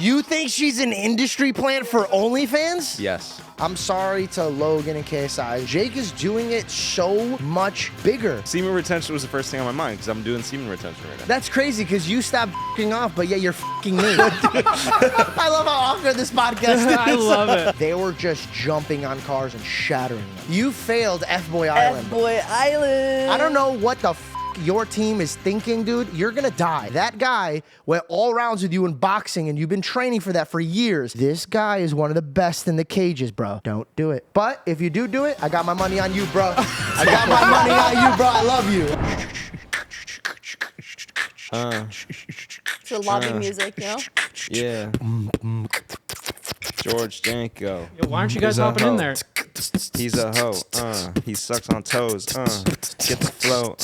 You think she's an industry plant for OnlyFans? Yes. I'm sorry to Logan and KSI. Jake is doing it so much bigger. Semen retention was the first thing on my mind because I'm doing semen retention right now. That's crazy because you stopped f***ing off, but yet you're f***ing me. I love how awkward this podcast is. I love it. They were just jumping on cars and shattering them. You failed F-Boy Island. F-Boy Island. I don't know what the f your team is thinking, dude. You're gonna die. That guy went all rounds with you in boxing, and you've been training for that for years. This guy is one of the best in the cages, bro. Don't do it. But if you do it, I got my money on you, bro. I got my money on you, bro. I love you. It's the lobby music, you know? Yeah. George Janko. Yo, why aren't you guys hopping in there? He's a hoe. He sucks on toes. Get the flow.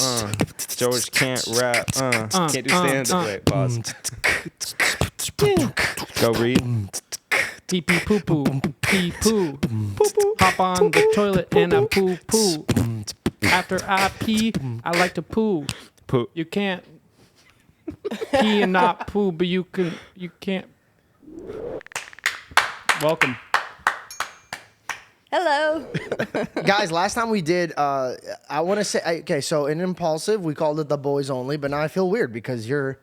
George can't rap. Can't do stand up. Wait, pause. Go read. Pee pee poo poo. Pee poo. Hop on the toilet and I poo poo. After I pee, I like to poo. Poo. You can't pee and not poo, but you can't. Welcome. Hello. Guys, last time we did, I want to say, okay, so in Impulsive, we called it the boys only, but now I feel weird because you're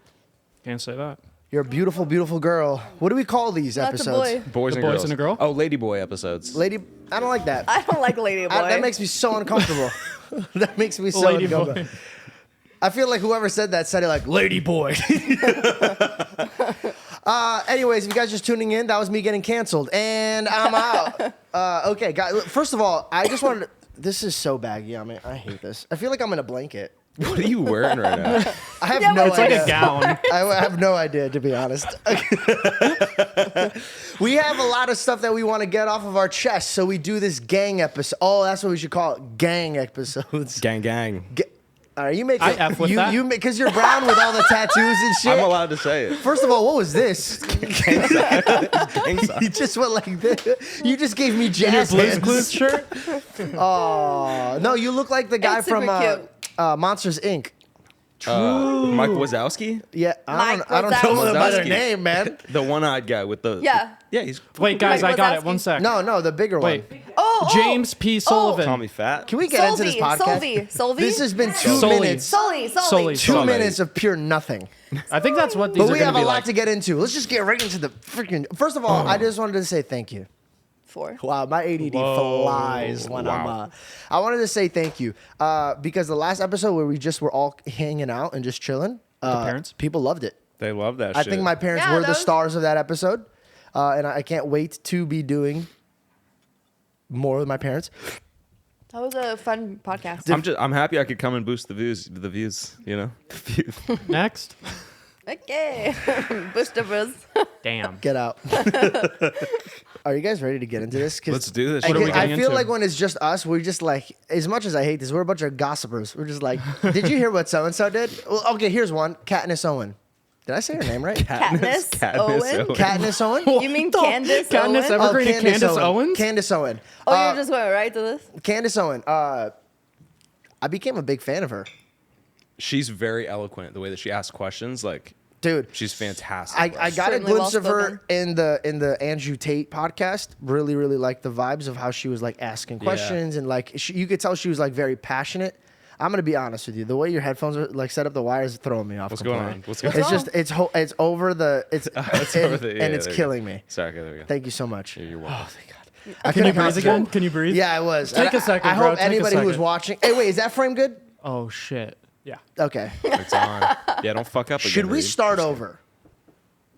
Can't say that. a beautiful, beautiful girl. What do we call these Not the episodes? boy. Boys The and boys girls. and a girl? Oh, Ladyboy episodes. Lady, I don't like that. I don't like Lady Boy. That makes me so uncomfortable. That makes me so Lady uncomfortable. boy. I feel like whoever said that said it like, Lady Boy. Anyways, if you guys just tuning in, that was me getting canceled. And I'm out. Okay, guys, first of all, I just wanted to, this is so baggy on me. I hate this. I feel like I'm in a blanket. What are you wearing right now? I have no It's idea. like a gown. I have no idea, to be honest. We have a lot of stuff that we want to get off of our chest, so we do this gang episode. Oh, that's what we should call it, gang episodes. Gang, gang. All right, you make I it. F with that. Because you're brown with all the tattoos and shit. I'm allowed to say it. First of all, what was this? Gang sign. You just went like this. You just gave me In your jazz Blues hands. Clues shirt? Oh, no, you look like the guy It's super from cute. Monsters Inc. Mike Wazowski? Yeah, I Mike don't know Wazowski. about their Wazowski. name, man. The one-eyed guy with the... Yeah. Yeah, he's... Wait, guys, Mike I got it. Wazowski. 1 sec. No, the bigger Wait. one. Oh, James P. Sullivan. Call me fat. Can we get into this podcast? Solvi. This has been 2 Sully. minutes. Sully. Sully. 2 minutes of pure nothing. I think that's what these But are we going have to a be lot like. to get into. Let's just get right into the freaking. First of all, I just wanted to say thank you. 4. Wow, my ADD flies when I'm. I wanted to say thank you because the last episode where we just were all hanging out and just chilling, parents? people loved it. They love that I shit. think my parents Yeah, were the those- stars of that episode, and I can't wait to be doing more with my parents. That was a fun podcast. I'm happy I could come and boost the views, you know? Next. Okay. Booster Bros. Damn. Get out. Are you guys ready to get into this? 'Cause Let's do this. I, What are we I getting feel into? like when it's just us, we're just like, as much as I hate this, we're a bunch of gossipers. We're just like, did you hear what so-and-so did? Well, okay, here's one. Katniss Owen. Did I say her name right? Katniss Owen? Katniss Owen? You mean Candace Candace Owen? Evergreen and Candace Owens? Candace Owen. Oh, you're just going right to this? Candace Owen. I became a big fan of her. She's very eloquent. The way that she asks questions, like, Dude, she's fantastic. I bro. got a Certainly glimpse of her well-spoken. in the Andrew Tate podcast. Really, really liked the vibes of how she was like asking questions and like you could tell she was like very passionate. I'm gonna be honest with you. The way your headphones are like set up, the wires are throwing me off. What's going completely. on? What's going It's on? just it's over the it's over the- yeah, and it's there you killing go. me. Sorry, okay, there we go. Thank you so much. You're welcome. Oh, thank God. I Can you couldn't breathe concentrate. again? Can you breathe? Yeah, I was. Take And a second, I bro. hope Take a anybody who was second. watching. Hey, wait, is that frame good? Oh, shit. Yeah. Okay. It's on. Yeah, don't fuck up again. Should we Reed. start over?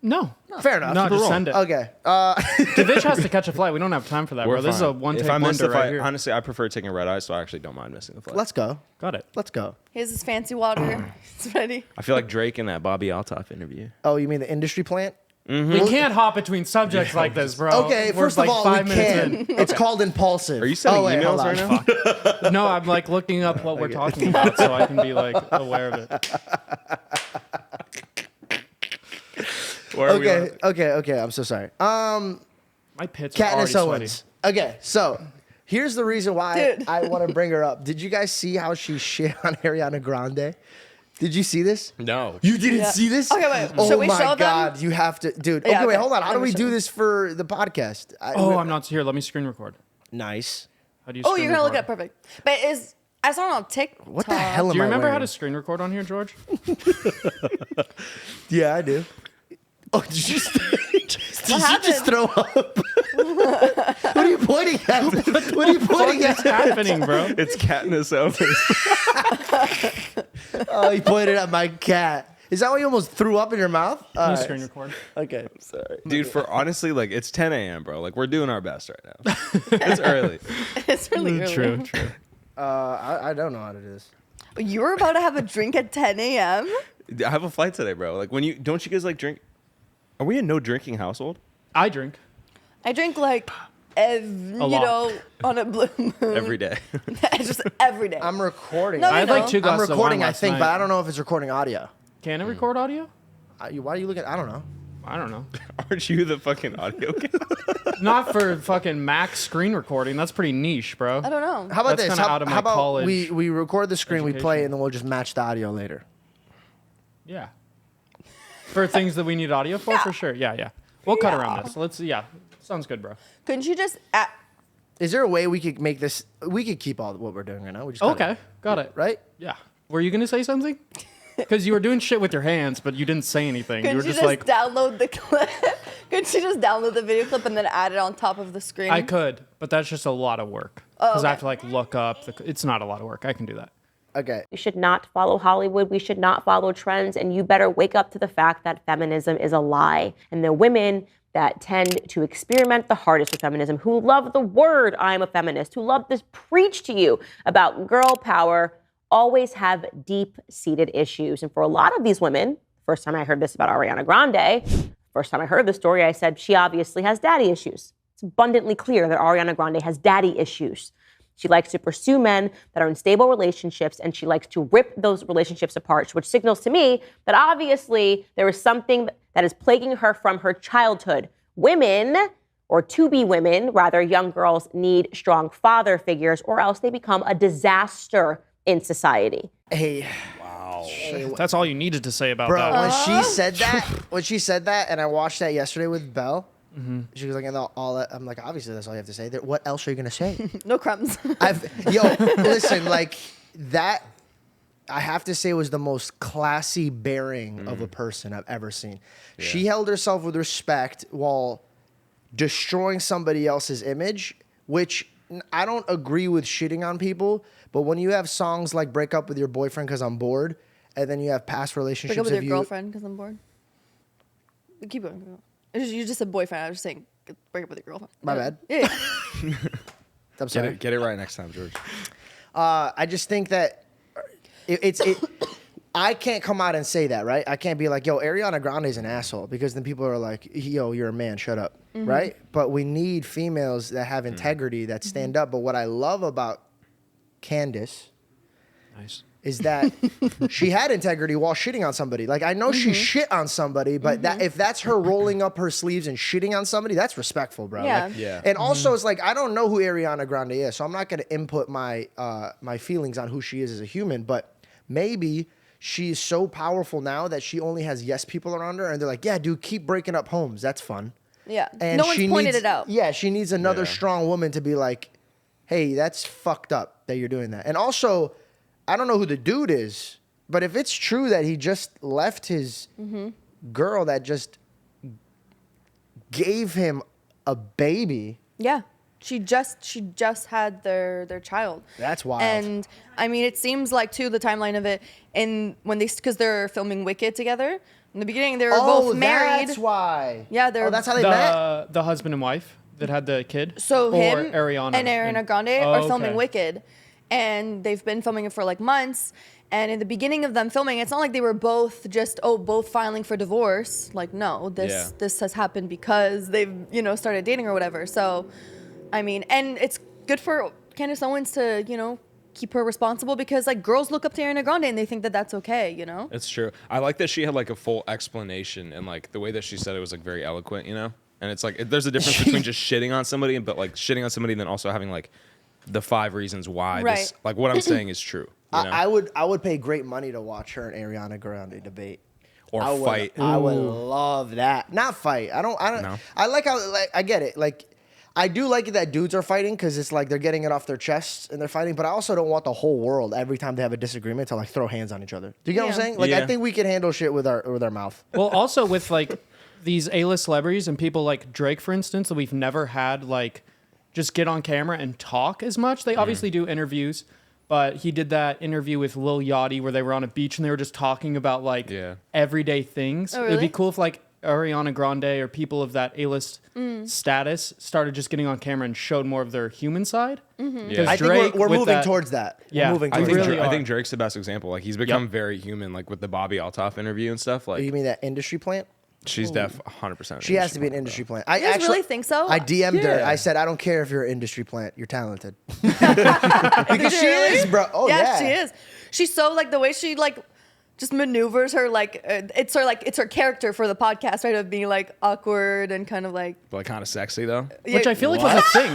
No. Fair enough. No, Keep it just rolling. send it. Okay. Divij has to catch a flight. We don't have time for that, We're bro. This is fine. a one-take If I miss wonder the right flight, here. honestly, I prefer taking a red eye, so I actually don't mind missing the flight. Let's go. Got it. Let's go. Here's his fancy water. It's ready. I feel like Drake in that Bobbi Althoff interview. Oh, you mean the industry plant? We can't hop between subjects like this, bro. Okay, We're first like of all, 5 we minutes can. It's called impulsive. Are you sending wait, hold emails on. right now? in. No, I'm like looking up what we're talking about so I can be like aware of it. Where are we on? Okay. I'm so sorry. My pits are already Katniss sweaty. Owens. Okay, so here's the reason why Dude. I want to bring her up. Did you guys see how she shit on Ariana Grande? Did you see this? No. You didn't see this? Okay, wait. Oh Should we my show them? God, you have to, dude. Yeah, Okay, wait, okay. hold on. How Let do me we show do them. this for the podcast? I'm not here. Let me screen record. Nice. How do you? Oh, screen you're gonna look record? at it perfect. But I saw it on TikTok. What the hell am Do you I remember how wearing? to screen record on here, George? Yeah, I do. Oh, did you just, did you happened? just throw up? What are you pointing at? What are you pointing What's at? happening, bro? It's Katniss Owens. Oh, he pointed at my cat. Is that why you almost threw up in your mouth? Let me screen record. Okay. Sorry. Dude, for honestly, like, it's 10 a.m., bro. Like, we're doing our best right now. It's early. It's really early. True. I don't know how to do this. You were about to have a drink at 10 a.m.? I have a flight today, bro. Like, don't you guys, like, drink? Are we a no drinking household? I drink. I drink like, lot. on a blue moon. Every day. Just every day. I'm recording. No, I had no. like 2 I'm glasses recording, of wine I last think, night. but I don't know if it's recording audio. Can it record audio? Why are you looking? I don't know. I don't know. Aren't you the fucking audio guy? Not for fucking Mac screen recording. That's pretty niche, bro. I don't know. How about That's this? kinda out of my how about college we record the screen, we play, education. and then we'll just match the audio later. Yeah. For things that we need audio for sure. Yeah. We'll cut around this. Sounds good, bro. Couldn't you just... Is there a way we could make this? We could keep all what we're doing right now. We just cut Okay, it, got it. right? Yeah. Were you gonna say something? Because you were doing shit with your hands, but you didn't say anything. You Couldn't were you just just like, download the clip? Couldn't you just download the video clip and then add it on top of the screen? I could, but that's just a lot of work. Because I okay. have to like look up. It's not a lot of work. I can do that. Okay. We should not follow Hollywood. We should not follow trends. And you better wake up to the fact that feminism is a lie. And the women that tend to experiment the hardest with feminism, who love the word I'm a feminist, who love to preach to you about girl power, always have deep-seated issues. And for a lot of these women, first time I heard this about Ariana Grande, first time I heard the story, I said, she obviously has daddy issues. It's abundantly clear that Ariana Grande has daddy issues. She likes to pursue men that are in stable relationships, and she likes to rip those relationships apart, which signals to me that obviously there is something that is plaguing her from her childhood. Women, or to-be women, rather, young girls need strong father figures, or else they become a disaster in society. Hey, That's all you needed to say about bro, that. when she said that, and I watched that yesterday with Belle. She was like, and all that. I'm like, obviously, that's all you have to say. What else are you gonna say? No crumbs. Listen, like that. I have to say, was the most classy bearing of a person I've ever seen. Yeah. She held herself with respect while destroying somebody else's image, which I don't agree with shitting on people. But when you have songs like "Break Up with Your Boyfriend Because I'm Bored," and then you have past relationships, Break up with your girlfriend because I'm bored. Keep going. You just said boyfriend. I was just saying break up with your girlfriend. My bad. Yeah. I'm sorry. Get it right next time, George. I just think that I can't come out and say that, right? I can't be like, yo, Ariana Grande is an asshole, because then people are like, yo, you're a man, shut up, right? But we need females that have integrity, that stand up. But what I love about Candace is that she had integrity while shitting on somebody. Like, I know she shit on somebody, but that if that's her rolling up her sleeves and shitting on somebody, that's respectful, bro. Yeah. Like, Yeah. And also, it's like, I don't know who Ariana Grande is, so I'm not going to input my my feelings on who she is as a human, but maybe she's so powerful now that she only has yes people around her, and they're like, yeah, dude, keep breaking up homes. That's fun. Yeah. And No one's she pointed needs- it out. Yeah, she needs another Yeah. strong woman to be like, hey, that's fucked up that you're doing that. And also, I don't know who the dude is, but if it's true that he just left his girl that just gave him a baby, Yeah. She just had their child. that's wild. And I mean, it seems like too the timeline of it, and when because they're filming Wicked together in the beginning, they were both married. That's why. Yeah, they're- that's how they met. The husband and wife that had the kid. So or him Ariana and Ariana Grande Oh, are filming okay. Wicked, and they've been filming it for like months. And in the beginning of them filming, it's not like they were both just both filing for divorce. Like, no, this has happened because they've started dating or whatever. So, I mean, and it's good for Candace Owens to keep her responsible, because like girls look up to Ariana Grande and they think that that's okay. It's true. I like that she had like a full explanation, and like the way that she said it was like very eloquent, And it's like there's a difference between just shitting on somebody, but like shitting on somebody and then also having like the 5 reasons why this, Right. like what I'm saying is true. I would pay great money to watch her and Ariana Grande debate. Or I would, fight. I would love that. Not fight. I don't. No. I like how. Like, I get it. Like, I do like it that dudes are fighting because it's like they're getting it off their chests and they're fighting. But I also don't want the whole world every time they have a disagreement to like throw hands on each other. Do you get what I'm saying? Like, I think we can handle shit with our mouth. Well, also with like these A-list celebrities and people like Drake, for instance, that we've never had like just get on camera and talk as much. They obviously do interviews. But he did that interview with Lil Yachty where they were on a beach and they were just talking about like everyday things. Oh, really? It'd be cool if like Ariana Grande or people of that A-list status started just getting on camera and showed more of their human side. Yeah. I think we're moving towards that. Yeah, we're moving I towards think that. really I think Drake's the best example. Like he's become Yep. very human, like with the Bobbi Althoff interview and stuff. Like You mean that industry plant? she's 100%. She has to be an industry plant. I You guys really think so? I DM'd her. Yeah. I said, I don't care if you're an industry plant. You're talented. Because she is, bro. Oh, yeah. She is. She's so like the way she like just maneuvers her like it's her character for the podcast, right? Of being like awkward and kind of like kind of sexy though. Which I feel like was a thing.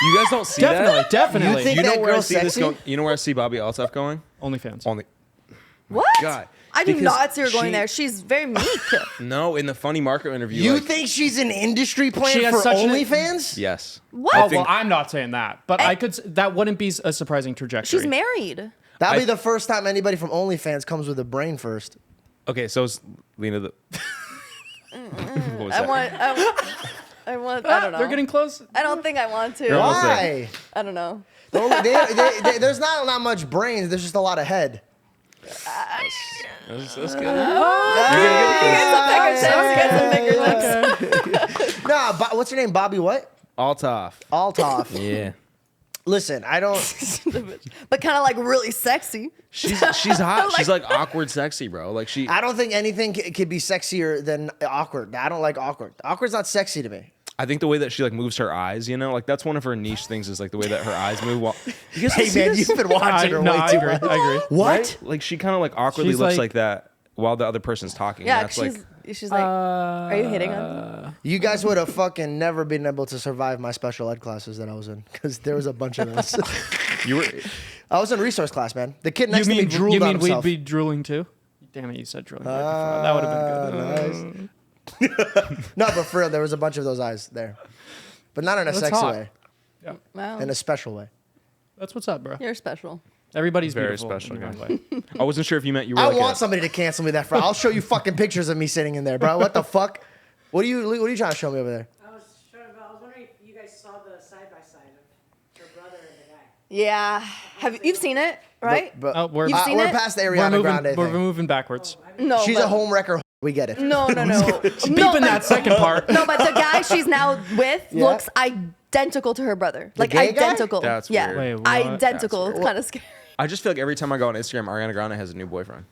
You guys don't see Definitely, that? definitely. You think You know that where I girl's see this sexy? going? You know where I see Bobbi Althoff going? OnlyFans. Only. what? God. I do Because not see her going she- there. She's very meek. No, in the Funny Market interview. You like, think she's an industry plant She has for such an- OnlyFans? Yes. What? Oh, think- well, I'm not saying that. But I could. That wouldn't be a surprising trajectory. She's married. That'll be the first time anybody from OnlyFans comes with a brain first. Okay, so is Lena the. What was I that? want. I don't know. They're getting close. I don't think I want to. You're almost there. Why? I don't know. There's not much brains. There's just a lot of head. That's good. You get some bigger lips. Nah, what's her name? Bobby what? Althoff. Althoff. Yeah. Listen, I don't. But kind of like really sexy. She's hot. She's like awkward sexy, bro. Like she. I don't think anything could be sexier than awkward. I don't like awkward. Awkward's not sexy to me. I think the way that she like moves her eyes, you know, like that's one of her niche things is like the way that her eyes move. While Hey man, you've been watching her way I too agree. much. I agree. What? Right? Like she kind of like awkwardly She's looks like- like that while the other person's talking. Yeah, and that's like she's like, are you hitting on? You guys would have fucking never been able to survive my special ed classes that I was in because there was a bunch of those. you were. I was in resource class, man. The kid next to me drooled you on mean we'd himself. be drooling too? Damn it, you said drooling. Right before. That would have been good. No, but for real, there was a bunch of those eyes there. But not in a That's sexy hot. way. Wow. In a special way. That's what's up, bro. You're special. Everybody's Very beautiful special in their guy. own way. I wasn't sure if you meant you were. I like want somebody to cancel me that for. I'll show you fucking pictures of me sitting in there, bro. What the fuck? What are you trying to show me over there? I was wondering if you guys saw the side by side of her brother and the guy. Yeah. You've seen it, right? But, Oh, we're- You've seen we're it? past the We're Ariana Grande moving, we're thing. moving backwards. No. She's but- a home wrecker. We get it. No. Beeping that second part. No, but the guy she's now with Yeah. looks identical to her brother. Like gay guy? identical. That's yeah. weird. Wait, what? Identical. It's kind of scary. I just feel like every time I go on Instagram, Ariana Grande has a new boyfriend.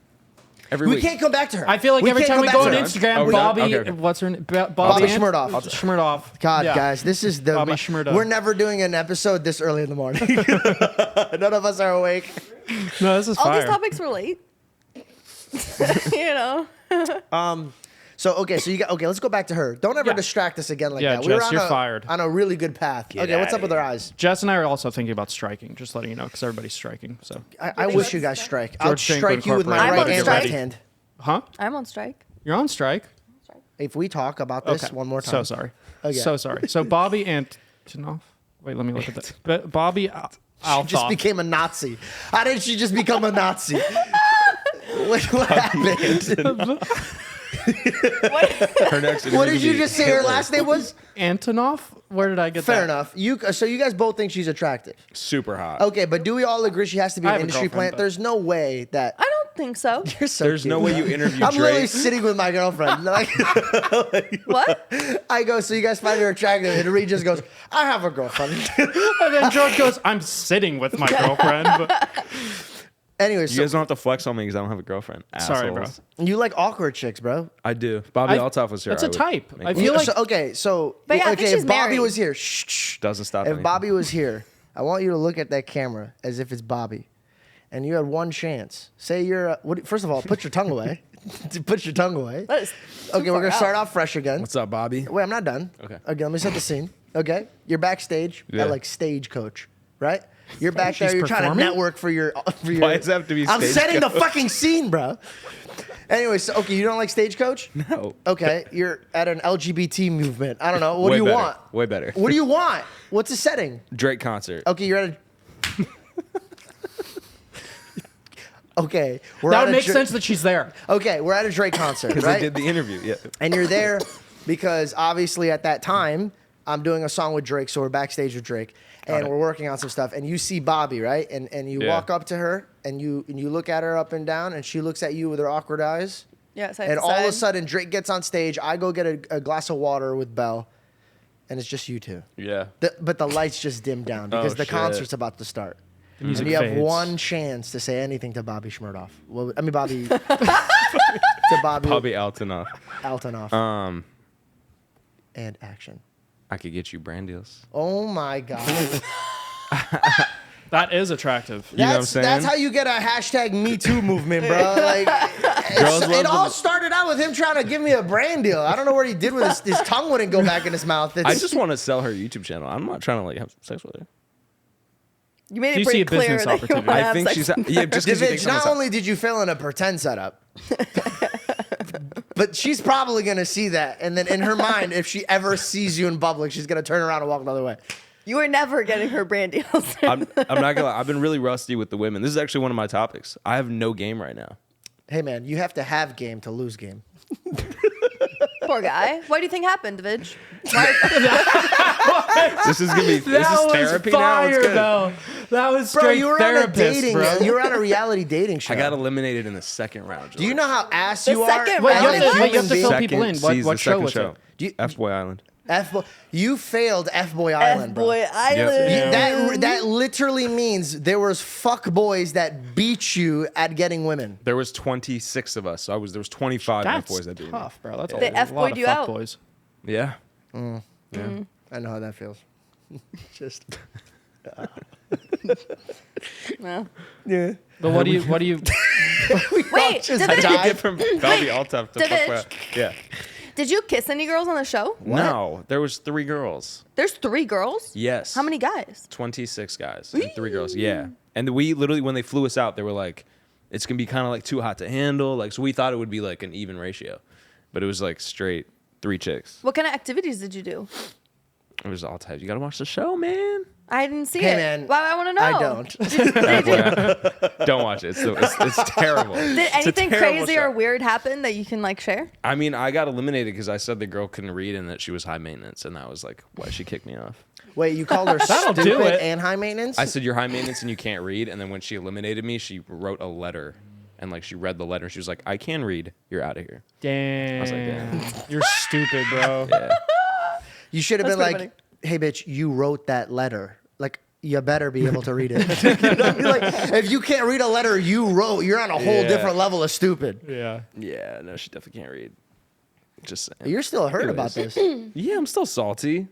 Every We week. can't come back to her. I feel like We every can't time come we back go to on her. Instagram, Oh, we're Bobby, done? Okay. what's her name? Bobby Bobby Schmurdoff. Schmurdoff. God, Yeah. guys, this is the. Bobby Schmurdoff. We're never doing an episode this early in the morning. None of us are awake. No, this is All fire. these topics relate. You know. So you got okay. Let's go back to her. Don't ever Yeah. distract us again like Yeah, that. Jess, you're on fired. on a really good path. Okay, what's up with our eyes? Jess and I are also thinking about striking, just letting you know, because everybody's striking. So, I wish you guys strike. I'll George Janko strike you with my Incorporated. right I'm and on left strike. hand. huh? I'm on strike. You're on strike. If we talk about this Okay. one more time. So sorry. Okay. So sorry. So Bobby Antonoff. Wait, let me look at that. But Bobby Althoff. She just became a Nazi. How did she just become a Nazi? what happened? Her next What interview did you be just say her Hitler. last name was? Antonoff? Where did I get that? Fair enough. So you guys both think she's attractive. Super hot. Okay, but do we all agree she has to be I an have a industry girlfriend, plant? but- There's no way that I don't think so. you're so There's cute. no way you interview I'm literally Drake. sitting with my girlfriend. Like, What? I go, so you guys find her attractive, and Reed just goes, I have a girlfriend. And then George goes, I'm sitting with my girlfriend. But Anyway, You so guys don't have to flex on me because I don't have a girlfriend. Sorry, bro. Assholes. you like awkward chicks, bro. I do. Bobbi Althoff was here. That's I a would type. make I one. feel like But yeah, I think okay, she's if Bobby married. was here, shh. Doesn't stop If anything. Bobby was here, I want you to look at that camera as if it's Bobby, and you had one chance. Say you're. First of all, put your tongue away. Put your tongue away. That is Okay, we're gonna start off fresh again. What's up, Bobby? Wait, I'm not done. Okay. Okay, let me set the scene. Okay, you're backstage Yeah. at like Stagecoach. right? You're back She's there. You're trying to performing? network for your. Why does it have to be I'm setting the Stagecoach? fucking scene, bro. Anyway, so okay, you don't like Stagecoach? No. Okay, you're at an LGBT movement. I don't know. What Way do you better. want? Way better. What do you want? What's the setting? Drake concert. Okay, you're at a. Okay, we're That at would a make Dra- sense that she's there. Okay, we're at a Drake concert, Because right? I did the interview. Yeah. And you're there because obviously at that time I'm doing a song with Drake, so we're backstage with Drake, and we're working on some stuff. And you see Bobbi, right? And you Yeah. walk up to her and you look at her up and down, and she looks at you with her awkward eyes. Yeah, side And to all of a side. sudden Drake gets on stage. I go get a glass of water with Belle, and it's just you two. Yeah. But the lights just dim down because Oh, the shit. concert's about to start. music And you have fades. one chance to say anything to Bobby Schmurdoff. Well, I mean Bobby to Bobby Bobbi Althoff. Althoff. And action. I could get you brand deals. Oh my god. That is attractive. You know what I'm That's saying? how you get a hashtag Me Too movement, bro. Like, Girls it love all the- started out with him trying to give me a brand deal. I don't know what he did with his tongue wouldn't go back in his mouth. I just want to sell her YouTube channel. I'm not trying to like have sex with her. You made Do it you pretty see a clear business that you opportunity? want to I have think sex she's with yeah. Just because you think Divij, not someone's only did you fill in a pretend setup, but she's probably gonna see that, and then in her mind, if she ever sees you in public, she's gonna turn around and walk the other way. You were never getting her brand deals. I'm not gonna lie. I've been really rusty with the women. This is actually one of my topics. I have no game right now. Hey man, you have to have game to lose game. Poor guy. What do you think happened, Divij? This is gonna be. This That is was therapy now. fire, It's good. though. That was Bro, straight you were therapist, on a dating. bro. You were on a reality dating show. I got eliminated in the second round. Do you know how ass The you are? second Wait, round? you have to, What? wait, you have to fill Second people in. season, What show second was show. it? Do you- F Boy Island. You failed F Boy Island, bro. F-Boy Island. That literally means there was fuck boys that beat you at getting women. There was 26 of us. So there was 25 F That's boys that beat me. tough, bro. That's They a F-boyed lot of you fuck out. boys. Yeah. I know how that feels. Just Well. yeah. But what do you? Wait, just Divij, died. Get from Bobbi Althoff to Divij. fuck. Yeah. did you kiss any girls on the show? No, there was 3 girls. There's 3 girls? Yes. How many guys? 26 guys and 3 girls. Yeah. And we literally, when they flew us out, they were like, it's going to be kind of like too hot to handle. Like, so we thought it would be like an even ratio, but it was like straight 3 chicks. What kind of activities did you do? It was all types. You got to watch the show, man. I didn't see Hey, it. man, Well, I want to know. I don't. Don't watch it. It's terrible. Did It's a anything terrible crazy show. or weird happen that you can like share? I mean, I got eliminated because I said the girl couldn't read and that she was high maintenance, and that was like why she kicked me off. Wait, you called her That'll do stupid it. and high maintenance? I said you're high maintenance and you can't read, and then when she eliminated me, she wrote a letter, and like she read the letter, and she was like, "I can read. You're out of here." Damn. was like, damn. You're stupid, bro. Yeah. You should have That's been pretty like, hey, bitch, you wrote that letter. Like, you better be able to read it. You know what I mean? Like, if you can't read a letter you wrote, you're on a whole Yeah. different level of stupid. Yeah. Yeah. No, she definitely can't read. Just saying. You're still hurt about Anyways. this. Yeah, I'm still salty.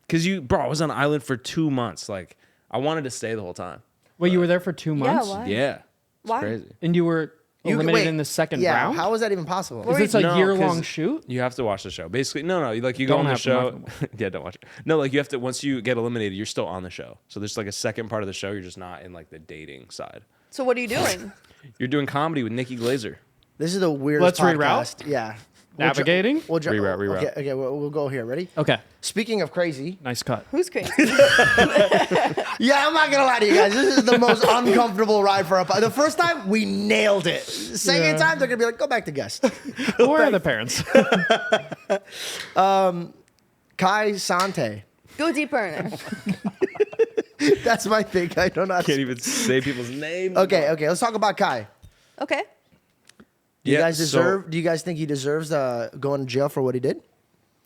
Cause I was on an island for 2 months. Like, I wanted to stay the whole time. Wait, you were there for 2 months? why? Yeah. It's Why? crazy. And you were You- eliminated wait, in the second yeah, round? how is that even possible? Is this a No, year-long 'cause shoot? You have to watch the show. Basically, no, like you go Don't on the have to show. watch Yeah, don't watch it. No, like you have to, once you get eliminated, you're still on the show. So there's like a second part of the show. You're just not in like the dating side. So what are you doing? You're doing comedy with Nikki Glazer. This is the weirdest Let's reroute? podcast. Yeah. Navigating? Reroute. Okay, we'll go here. Ready? Okay. Speaking of crazy. Nice cut. Who's crazy? Yeah, I'm not going to lie to you guys. This is the most uncomfortable ride for a podcast. The first time, we nailed it. Second Yeah. time, they're going to be like, go back to guest. Where are the parents? Kai Sante. Go deeper in there. That's my thing. I don't know. how to Can't even say people's names. Okay, let's talk about Kai. Okay. Do you guys deserve? Do you guys think he deserves going to jail for what he did?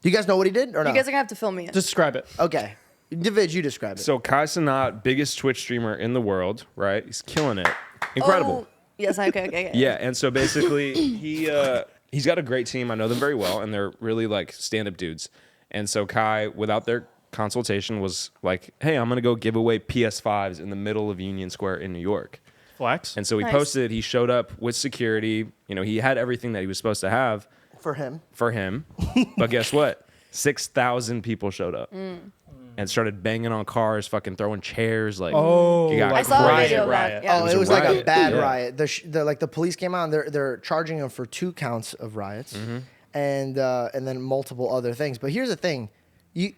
Do you guys know what he did or no? You guys are gonna have to film me. Describe it. Okay, Divij, you describe it. So Kai Cenat, biggest Twitch streamer in the world, right? He's killing it. Incredible. Oh, yes. Okay. Yeah, and so basically he's got a great team. I know them very well, and they're really like stand-up dudes. And so Kai, without their consultation, was like, "Hey, I'm gonna go give away PS5s in the middle of Union Square in New York." Flex. And so he Nice. posted. He showed up with security. You know, he had everything that he was supposed to have For him, for him. But guess what? 6,000 people showed up. and started banging on cars, fucking throwing chairs. Like, Oh, it got like I saw a crazy. video of that. riot. Yeah. Oh, it was like a riot. bad Yeah. riot. The police came out and they're charging him for 2 counts of riots, and then multiple other things. But here's the thing, you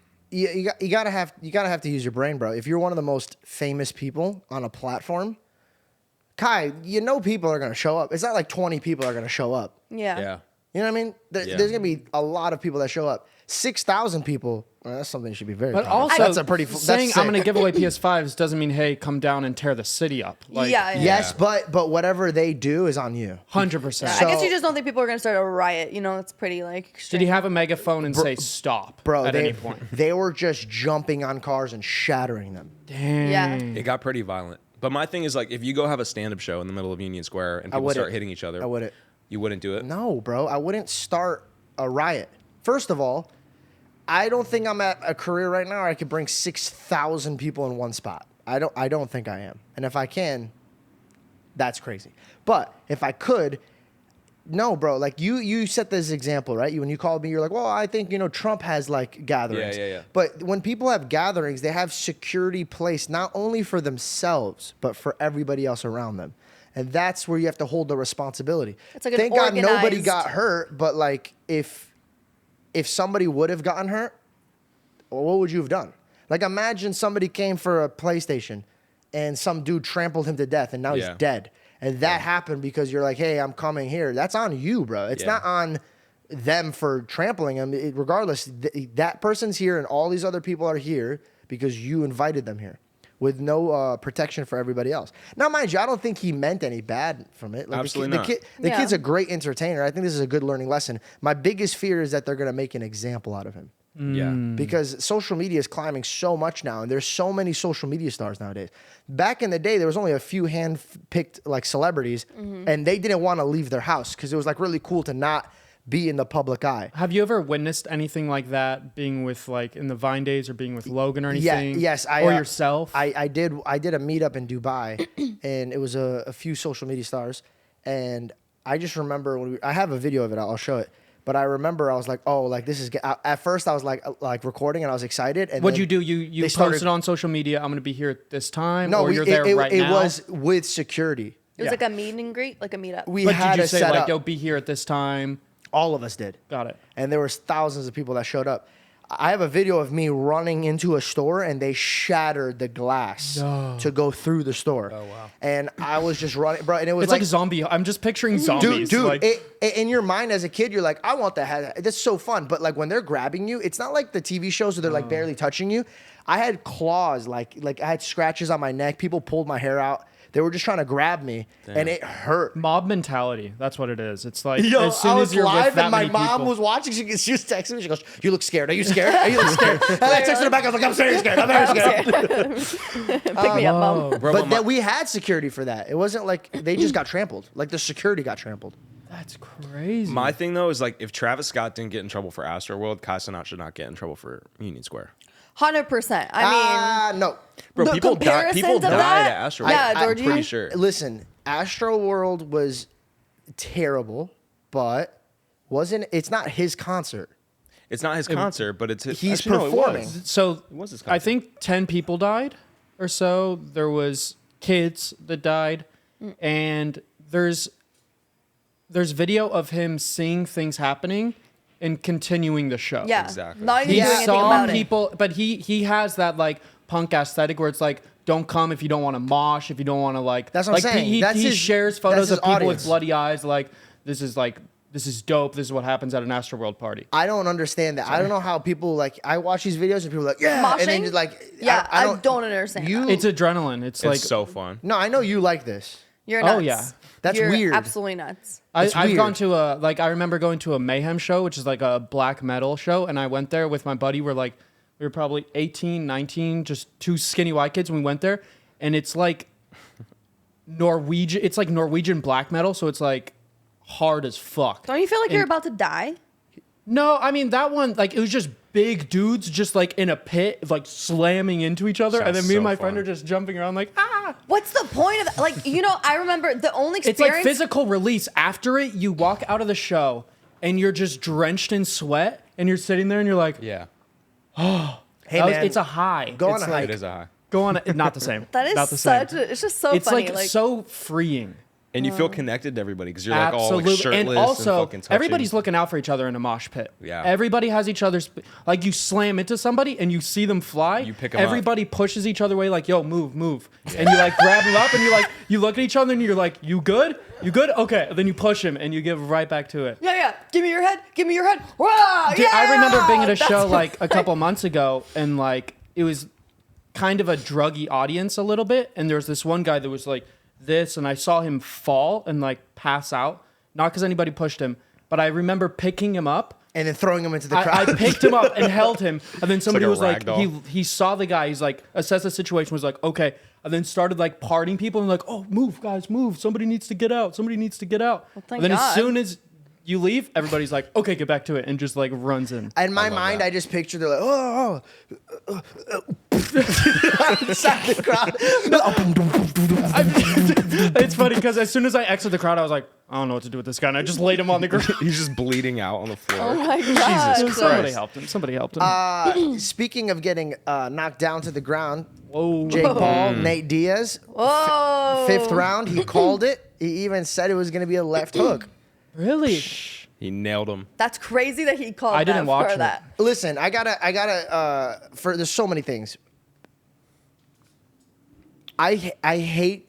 gotta have to use your brain, bro. If you're one of the most famous people on a platform, Kai, people are gonna show up. It's not like 20 people are gonna show up. Yeah. Yeah. You know what I mean? Yeah. There's gonna be a lot of people that show up. 6,000 people. Well, that's something you should be very. But proud of. also, that's a pretty. saying That's I'm going to sick. give away PS5s doesn't mean, hey, come down and tear the city up. Like, yeah. Yes, but whatever they do is on you. 100%. I guess you just don't think people are gonna start a riot. It's pretty like. Did he have a megaphone and say stop Bro, at any point? they were just jumping on cars and shattering them. Damn. Yeah. It got pretty violent. But my thing is, like, if you go have a stand-up show in the middle of Union Square and people wouldn't. start hitting each other, I wouldn't. You wouldn't do it? No, bro, I wouldn't start a riot. First of all, I don't think I'm at a career right now where I could bring 6,000 people in one spot. I don't think I am. And if I can, that's crazy. But if I could, no, bro. Like you set this example, right? When you called me, you're like, well, I think Trump has like gatherings. Yeah. But when people have gatherings, they have security placed not only for themselves but for everybody else around them, and that's where you have to hold the responsibility. It's like an Thank God nobody organized- got hurt, but like if somebody would have gotten hurt, what would you have done? Like imagine somebody came for a PlayStation and some dude trampled him to death and now he's dead. And that happened because you're like, hey, I'm coming here. That's on you, bro. It's not on them for trampling him. Regardless, that person's here and all these other people are here because you invited them here with no protection for everybody else. Now, mind you, I don't think he meant any bad from it. Like Absolutely not. The kid's a great entertainer. I think this is a good learning lesson. My biggest fear is that they're going to make an example out of him. Yeah. Because social media is climbing so much now, and there's so many social media stars nowadays. Back in the day, there was only a few hand-picked like celebrities, and they didn't want to leave their house because it was like really cool to not be in the public eye. Have you ever witnessed anything like that, being with like in the Vine days or being with Logan or anything? Yes. Or yourself? I did a meetup in Dubai, and it was a few social media stars, and I just remember when I have a video of it. I'll show it. But I remember I was like, oh, like this is. At first, I was like recording, and I was excited. And What'd then you do? You they started- posted on social media, I'm going to be here at this time, No, or you're there right it now? was with security. It was like a meet and greet, like a meetup. We But had did you to say set like, up. yo, be here at this time? All of us did. Got it. And there was thousands of people that showed up. I have a video of me running into a store and they shattered the glass to go through the store. Oh wow! And I was just running, bro. And it was It's like a zombie. I'm just picturing zombies. dude. like, In your mind as a kid, you're like, I want that. That's so fun. But like when they're grabbing you, it's not like the TV shows where they're like barely touching you. I had claws, like I had scratches on my neck. People pulled my hair out. They were just trying to grab me, and it hurt. mob mentality. That's what it is. It's like Yo, as soon I was as you're live with that and my many mom people, was watching. She was texting me. She goes, "You look scared. Are you scared? Are you look scared?" And I texted her back. I was like, "I'm very scared. I'm very scared." Pick me up, mom. Bro, But then we had security for that. It wasn't like they just got trampled. Like the security got trampled. that's crazy. My thing, though, is like if Travis Scott didn't get in trouble for Astroworld, Cenat should not get in trouble for Union Square. 100%. I mean, No, Bro, the people died comparisons of at that- Astroworld. Yeah, I'm Georgie. pretty sure. listen. Astro World was terrible, but it's not his concert. It's not his concert, but it's his. He's actually, no, it performing. was. So was his I concert. think 10 people died or so. There was kids that died, and there's video of him seeing things happening and continuing the show. yeah. Exactly. Not even He doing anything saw about it. people, but he has that like punk aesthetic where it's like, don't come if you don't want to mosh, if you don't want to like. That's what I'm like, saying. He That's his- shares that's photos his of people audience. with bloody eyes. Like this is dope. This is what happens at an Astroworld party. I don't understand that. I don't know how people like. I watch these videos and people are like, yeah, and then Moshing? just like, Yeah, I don't. don't understand You, that. It's adrenaline. It's like It's so fun. no, I know you like this. You're Oh, nuts. yeah. That's You're weird. Absolutely nuts. It's I've weird. gone to I remember going to a Mayhem show, which is like a black metal show, and I went there with my buddy. We were probably 18, 19, just two skinny white kids, and we went there, and it's like Norwegian. It's like Norwegian black metal, so it's like hard as fuck. Don't you feel like you're And- about to die? No, I mean that one, like it was just big dudes just like in a pit, like slamming into each other, and then Sounds me and so my friend fun. are just jumping around like ah. What's the point of like? I remember the only It's experience. like physical release. After it, you walk out of the show and you're just drenched in sweat, and you're sitting there and you're like, Yeah. Hey, man. It's a high. Go on It's a like, It is a high. Go on. Not the same. That is not the same. it's just so It's funny. like so freeing. And you feel connected to everybody because you're like all like Absolutely. shirtless And also, fucking touching. everybody's looking out for each other in a mosh pit. Yeah. Everybody has each other's. Like, you slam into somebody and you see them fly. You pick 'em up. Everybody pushes each other away, like, yo, move. And you, like, grab them up and you look at each other and you're like, you good? You good? Okay. And then you push him and you give right back to it. Yeah. Give me your head. Wow, Dude, I remember being at a That's show, so like, a couple months ago, and, like, it was kind of a druggy audience a little bit. And there was this one guy that was, like, this, and I saw him fall and, like, pass out. Not because anybody pushed him, but I remember picking him up. And then throwing him into the crowd. I picked him up and held him, and then somebody a was like, rag doll. he saw the guy. He's like, assessed the situation, was like, okay, and then started like parting people and like, oh, move, guys, move. Somebody needs to get out. Somebody needs to get out. Well, thank and then God. as soon as you leave, everybody's like, okay, get back to it, and just like runs in. In my mind, that. I just picture they're like, inside the crowd. It's funny because as soon as I exit the crowd, I was like, I don't know what to do with this guy, and I just laid him on the ground. He's just bleeding out on the floor. Oh my god. Jesus Somebody Christ. helped him. Somebody helped him. Speaking of getting knocked down to the ground, Whoa. Jake Paul, Nate Diaz, Whoa. 5th round, he called it. He even said it was going to be a left hook. Really? He nailed him. That's crazy that he called I didn't that watch for it. that. Listen, I gotta, there's so many things. I hate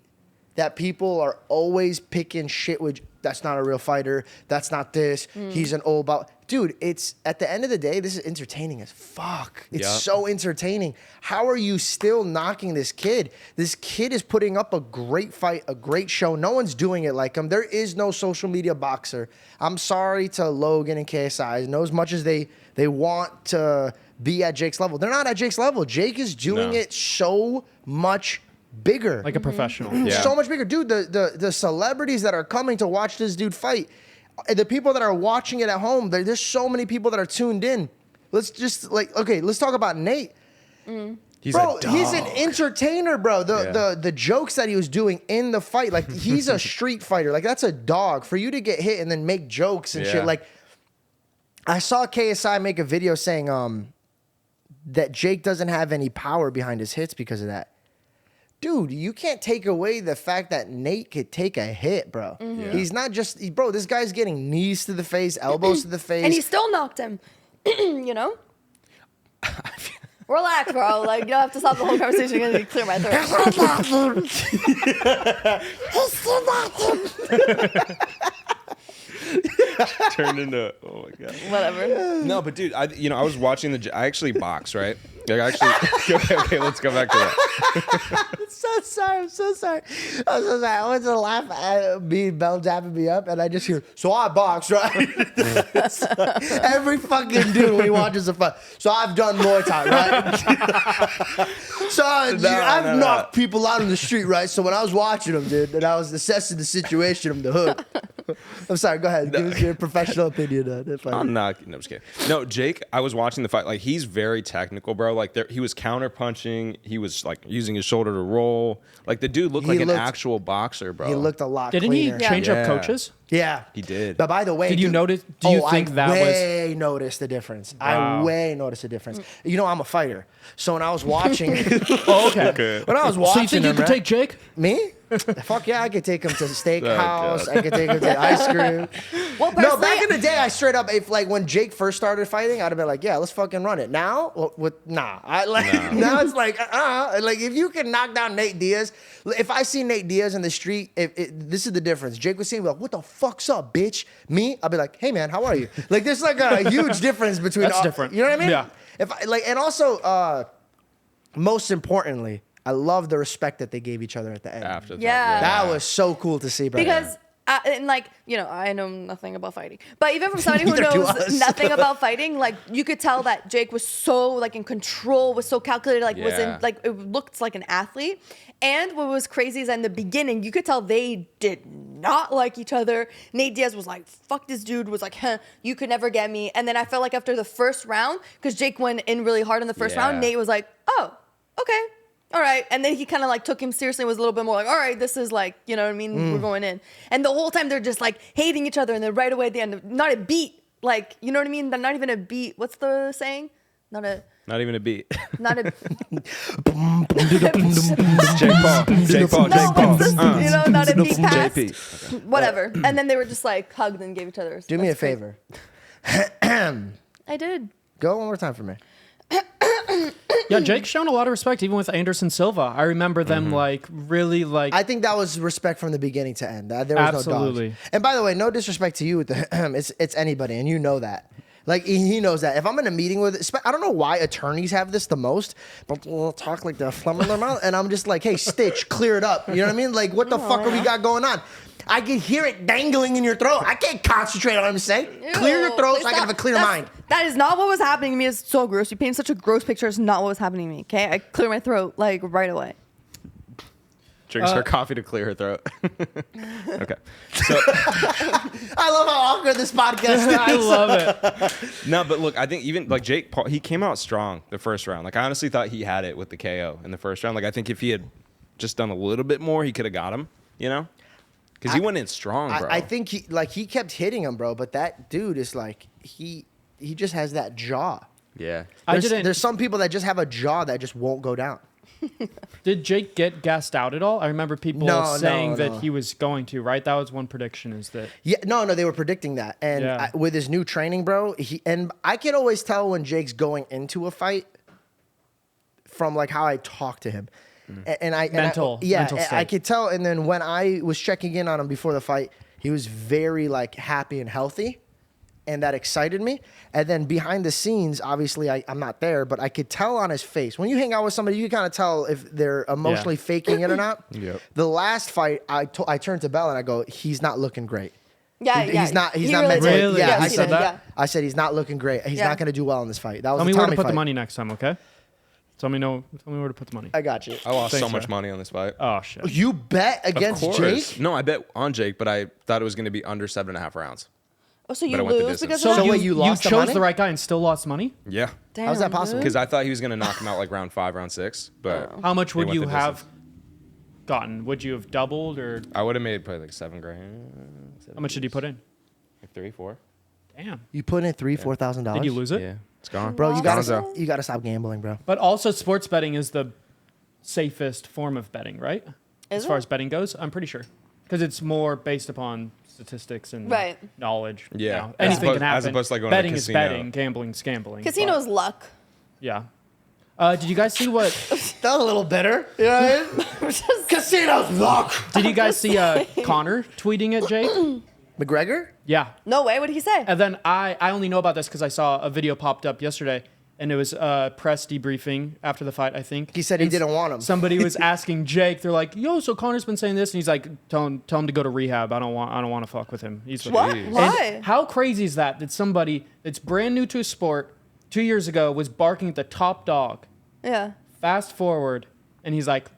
that people are always picking shit with, that's not a real fighter, that's not this, he's an old ball. Dude, it's, at the end of the day, this is entertaining as fuck. It's Yep. so entertaining. How are you still knocking this kid? This kid is putting up a great fight, a great show. No one's doing it like him. There is no social media boxer. I'm sorry to Logan and KSI. I know as much as they want to be at Jake's level. They're not at Jake's level. Jake is doing No. it so much bigger. Like a professional. Yeah. So much bigger. Dude, the celebrities that are coming to watch this dude fight, the people that are watching it at home, there's so many people that are tuned in. Let's just let's talk about Nate. He's Bro, a dog. he's an entertainer, bro. Yeah. The jokes that he was doing in the fight, like he's a street fighter. Like that's a dog. For you to get hit and then make jokes and Yeah. shit. Like I saw KSI make a video saying that Jake doesn't have any power behind his hits because of that. Dude, you can't take away the fact that Nate could take a hit, bro. Yeah. He's not just, bro, this guy's getting knees to the face, elbows to the face. And he still knocked him. You know? Relax, bro. Like, you don't have to stop the whole conversation. You're going to clear my throat. turned into, oh my God. Whatever. No, but dude, I was watching I actually box, right? Like okay, let's go back to that. I'm so sorry. I'm so sorry. I went to laugh at me, Bell dapping me up, and I just hear, so I box, right? Every fucking dude when he watches a fight. So I've done Muay Thai, right? So I've knocked people out in the street, right? So when I was watching them, dude, and I was assessing the situation of the hook. I'm sorry, go ahead. Give us your professional opinion on it. I'm not. No, I'm just kidding. No, Jake, I was watching the fight. Like, he's very technical, bro. Like, he was counter punching. He was like using his shoulder to roll. Like, the dude looked like an actual boxer, bro. He looked a lot Didn't cleaner. he change Yeah. up coaches? Yeah, He did. But by the way, Did you notice? Do you think that was? way noticed the difference. I Wow. way noticed the difference. You know, I'm a fighter, so when I was watching, Oh, okay. when I was So watching, you think you him, could right? take Jake? Me? Fuck yeah, I could take him to the steakhouse. God. I could take him to ice cream. Well, No, back in personally, the day, I straight up, if like when Jake first started fighting, I'd have been like, yeah, let's fucking run it. Now, nah. Now it's like, like if you can knock down Nate Diaz, if I see Nate Diaz in the street, this is the difference. Jake was saying, like, what the fuck's up, bitch? Me, I'll be like, hey man, how are you? Like, there's like a huge difference between. That's different. You know what I mean? Yeah. If I, like, and also, most importantly, I love the respect that they gave each other at the end. After that, Yeah. That was so cool to see, bro. because, and like, you know, I know nothing about fighting, but even from somebody who Neither do knows us. nothing about fighting, like, you could tell that Jake was so, like, in control, was so calculated, like, was in, Yeah. like, it looked like an athlete. And what was crazy is in the beginning, you could tell they did not like each other. Nate Diaz was like, fuck this dude, was like, huh, you could never get me. And then I felt like after the first round, because Jake went in really hard in the first round, Yeah. Nate was like, oh, okay. All right. And then he kind of like took him seriously, was a little bit more like, all right, this is like, you know what I mean? We're going in. And the whole time they're just like hating each other. And then right away at the end, not a beat, like, you know what I mean? They're not even a beat. What's the saying? Not even a beat. not a. Jake Paul. Jake Paul. No, Jake Paul. it's just, not a beat pass. JP. Okay. Whatever. And then they were just like hugged and gave each other. Do me a That's great. favor. I did. Go one more time for me. Yeah, Jake's shown a lot of respect even with Anderson Silva. I remember them really I think that was respect from the beginning to end. There was Absolutely. no dogs. And by the way, no disrespect to you with the it's anybody, and you know that. Like he knows that. If I'm in a meeting with, I don't know why attorneys have this the most, but we'll talk like the phlegm in their mouth, and I'm just like, hey, Stitch, clear it up. You know what I mean? Like, what the fuck are we got going on? I can hear it dangling in your throat. I can't concentrate on what I'm saying. Clear your throat so I can have a clear mind. That is not what was happening to me. It's so gross. You paint such a gross picture. It's not what was happening to me. Okay, I clear my throat like right away. Drinks her coffee to clear her throat. Okay. So I love how awkward this podcast is. I love it. no, but look, I think even like Jake Paul, he came out strong the first round. Like I honestly thought he had it with the KO in the first round. Like I think if he had just done a little bit more, he could have got him. You know, because he went in strong, bro. I think he kept hitting him, bro. But that dude is like he just has that jaw. Yeah. There's some people that just have a jaw that just won't go down. Did Jake get gassed out at all? I remember people saying no. that he was going to, right? That was one prediction is that. Yeah, no, they were predicting that. And Yeah. with his new training, bro, and I can always tell when Jake's going into a fight from like how I talk to him. And Mental I state. could tell. And then when I was checking in on him before the fight, he was very like happy and healthy. And that excited me. And then behind the scenes, obviously I'm not there, but I could tell on his face. When you hang out with somebody, you can kind of tell if they're emotionally faking it or not. Yep. The last fight, I turned to Bell and I go, he's not looking great. Yeah, He's not He mentally. did. Really? Yeah, He I said said that? that. I said he's not looking great. He's Yeah. not going to do well in this fight. That was Tell me the where Tommy to put fight. the money next time, okay? Tell me where to put the money. I got you. I lost Thanks, so much sir. money on this fight. Oh shit. You bet Of against course. Jake? No, I bet on Jake, but I thought it was going to be under 7.5 rounds. Oh, so you But I went the lose because distance. of So that? wait, you lost the chose money? the right guy and still lost money? Yeah. Damn, How's that possible? dude. Because I thought he was going to knock him out like round 5, round 6. But How much he would went you the have distance. gotten? Would you have doubled or I would have made probably like $7,000. how much did you put in? Like 3, 4. Damn. You put in $4,000. Did you lose it? Yeah. It's gone. Bro, you gotta Gonzo. stop gambling, bro. But also sports betting is the safest form of betting, right? Is as far it? as betting goes, I'm pretty sure. Because it's more based upon statistics and Right. knowledge. Yeah. You know, As anything opposed- can happen. as opposed to, like, going to a betting is casino. betting, gambling's gambling. Casino's luck. But, yeah. Did you guys see what? That's a little bitter. You know what I mean? Casinos luck. Did you guys see Connor tweeting at Jake? McGregor? Yeah. No way. What did he say? And then I only know about this because I saw a video popped up yesterday, and it was press debriefing after the fight, I think. He said he And didn't want him. Somebody was asking Jake. They're like, "Yo, so Connor's been saying this," and he's like, "Tell him to go to rehab. I don't want to fuck with him." He's What? Jeez. Why? And how crazy is that? That somebody that's brand new to a sport 2 years ago was barking at the top dog. Yeah. Fast forward, and he's like,